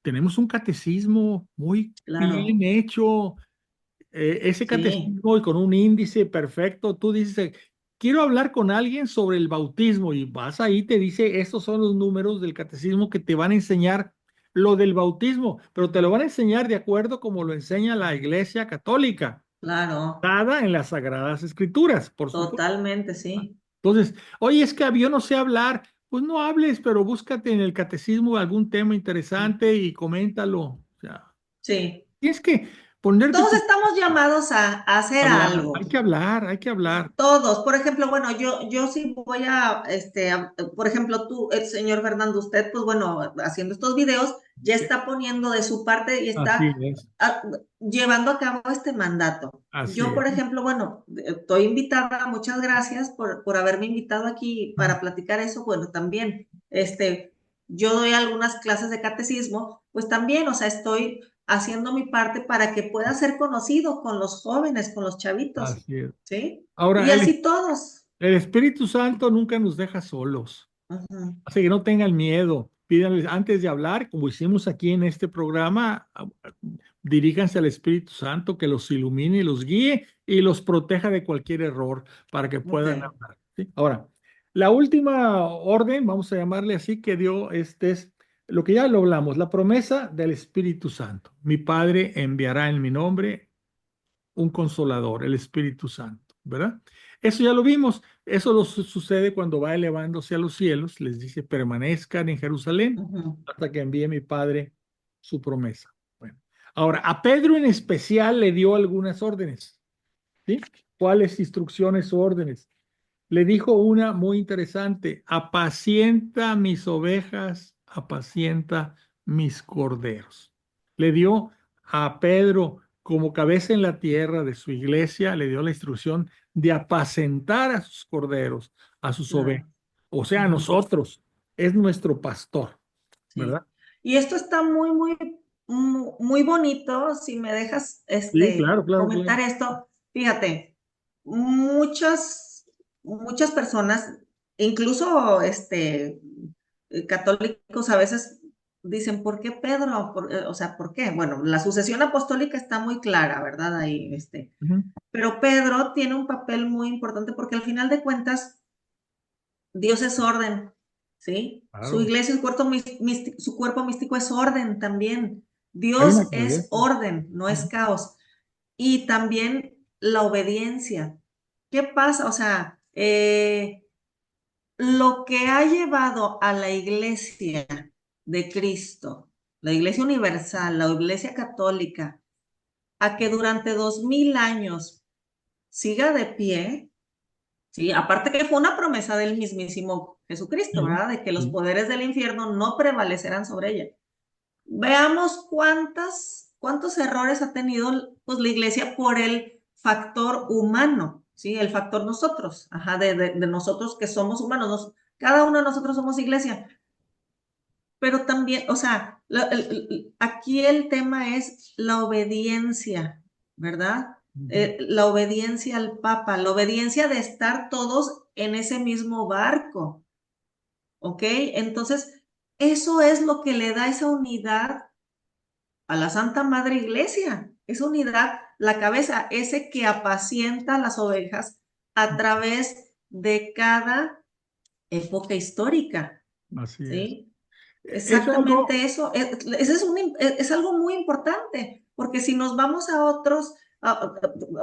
tenemos un catecismo muy bien Claro, hecho. Ese sí, catecismo y con un índice perfecto, tú dices, quiero hablar con alguien sobre el bautismo y vas ahí, te dice, estos son los números del catecismo que te van a enseñar lo del bautismo, pero te lo van a enseñar de acuerdo como lo enseña la Iglesia Católica, claro, dada en las Sagradas Escrituras, por supuesto. totalmente, sí, Entonces, oye, es que yo no sé hablar, pues no hables, pero búscate en el catecismo algún tema interesante y coméntalo. O sea, sí. tienes que ponerte Todos tu estamos llamados a hacer hablar, algo. hay que hablar, hay que hablar. Todos, por ejemplo, bueno, yo sí voy por ejemplo, tú, el señor Fernando, usted, pues bueno, haciendo estos videos, ya está poniendo de su parte y Así está es, ah, llevando a cabo este mandato. así Yo, es. por ejemplo, bueno, estoy invitada, muchas gracias por haberme invitado aquí para platicar eso. Bueno, también, yo doy algunas clases de catecismo, pues también, o sea, estoy haciendo mi parte para que pueda ser conocido con los jóvenes, con los chavitos. Así es. ¿Sí? Y Ahora, así todos. el Espíritu Santo nunca nos deja solos. Ujú. Así que no tengan miedo. Pídanles antes de hablar, como hicimos aquí en este programa, diríjanse al Espíritu Santo que los ilumine, los guíe y los proteja de cualquier error para que Ok, puedan hablar. ¿Sí? Ahora, La última orden, vamos a llamarle así, que dio es lo que ya lo hablamos, la promesa del Espíritu Santo. Mi Padre enviará en mi nombre un consolador, el Espíritu Santo, ¿verdad? Eso ya lo vimos. Eso sucede cuando va elevándose a los cielos. Les dice, permanezcan en Jerusalén Ujú, hasta que envíe mi Padre su promesa. Bueno, ahora, a Pedro en especial le dio algunas órdenes, ¿sí? ¿Cuáles instrucciones o órdenes? Le dijo una muy interesante, apacienta mis ovejas, apacienta mis corderos. Le dio a Pedro como cabeza en la tierra de su iglesia, le dio la instrucción de apacentar a sus corderos, a sus ovejas. claro. O sea, a Ujú, nosotros, es nuestro pastor, sí. ¿verdad? Y esto está muy bonito. Si me dejas Sí, claro, claro, claro. comentar esto, fíjate, muchas personas, incluso católicos a veces dicen, ¿por qué Pedro? O sea, ¿por qué? Bueno, la sucesión apostólica está muy clara, ¿verdad? Ahí, Ujú. pero Pedro tiene un papel muy importante porque al final de cuentas, Dios es orden, ¿sí? Su Claro, iglesia, su cuerpo místico es orden también. hay una Dios es coherencia. orden, no es Ujú. caos. Y también la obediencia. ¿Qué pasa? O sea, lo que ha llevado a la iglesia de Cristo, la iglesia universal, la iglesia católica, a que durante 2000 años siga de pie. Sí, aparte que fue una promesa del mismísimo Jesucristo, Sí, ¿verdad? De que los sí. poderes del infierno no prevalecerán sobre ella. Veamos cuántos errores ha tenido pues, la iglesia por el factor humano, ¿sí? El factor nosotros, ajá, de nosotros que somos humanos. Cada uno de nosotros somos iglesia, pero también, o sea, aquí el tema es la obediencia, ¿verdad? Ujú. La obediencia al Papa, la obediencia de estar todos en ese mismo barco, ¿ok? Entonces, eso es lo que le da esa unidad a la Santa Madre Iglesia, esa unidad, la cabeza, ese que apacienta las ovejas a través de cada época histórica, Así es. ¿sí? Es algo, Exactamente eso. Es algo muy importante, porque si nos vamos a otros,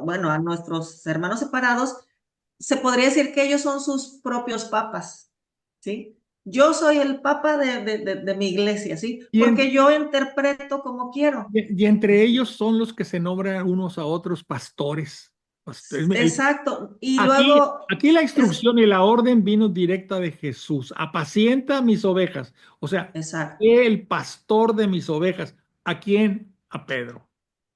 bueno, a nuestros hermanos separados, se podría decir que ellos son sus propios papas, ¿sí? Yo soy el papa de mi iglesia, ¿sí? y, Porque en- yo interpreto como quiero. y entre ellos son los que se nombran unos a otros pastores. Exacto. Y luego, Aquí la es, instrucción y la orden vino directa de Jesús. Apacienta mis ovejas. O sea, exacto, el pastor de mis ovejas. ¿A quién? A Pedro.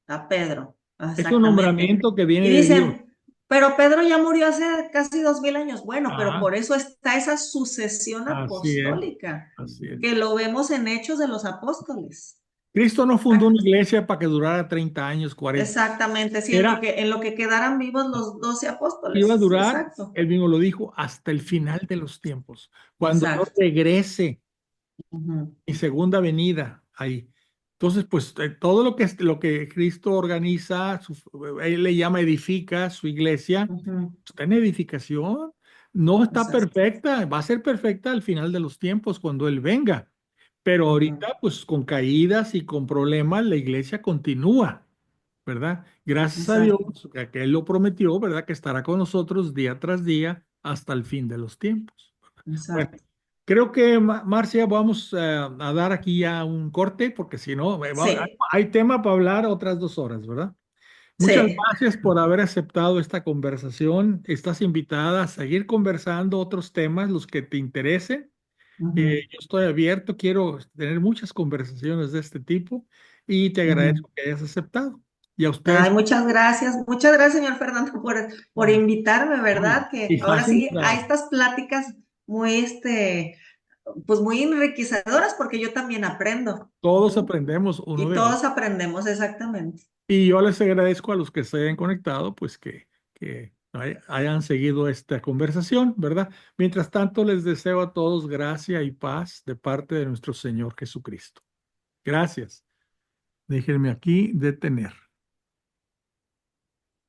a Pedro, Es un exactamente. nombramiento que Y viene de Dios. dicen, pero Pedro ya murió hace casi 2000 años. Bueno, pero Ah, por eso está esa sucesión así es, apostólica, así es. que lo vemos en Hechos de los Apóstoles. Cristo no fundó Ah, una iglesia para que durara 30 años, 40. exactamente, sí, Era, en lo que quedaran vivos los 12 iba a apóstoles. Sí, durar, exacto, él mismo lo dijo, hasta el final de los tiempos. Cuando yo exacto. regrese Ujú, mi segunda venida ahí. Entonces, pues todo lo que Cristo organiza, él le llama edifica su iglesia, ujú, está en edificación, no está exacto. perfecta, va a ser perfecta al final de los tiempos cuando Él venga. Pero Ujú, ahorita, pues con caídas y con problemas, la iglesia continúa, ¿verdad? Gracias a Dios, exacto, que Él lo prometió, ¿verdad? Que estará con nosotros día tras día hasta el fin de los tiempos. Bueno, exacto. creo que, Marcia, vamos a dar aquí ya un corte, porque si no, Sí, hay tema para hablar otras 2 horas, ¿verdad? Muchas sí. gracias por haber aceptado esta conversación. Estás invitada a seguir conversando otros temas, los que te interesen. Ujú, Yo estoy abierto, quiero tener muchas conversaciones de este tipo y te ujú. agradezco que hayas aceptado. Y a Ay, ustedes, muchas gracias, señor Fernando, por invitarme, oye, ¿verdad? Que y ahora fácil sí hay para estas pláticas muy, pues muy enriquecedoras porque yo también aprendo. todos Ujú. aprendemos uno Y de otro. todos aprendemos exactamente. Y yo les agradezco a los que se hayan conectado, pues que hayan seguido esta conversación, ¿verdad? Mientras tanto, les deseo a todos gracia y paz de parte de nuestro Señor Jesucristo. Gracias. Déjenme aquí detener.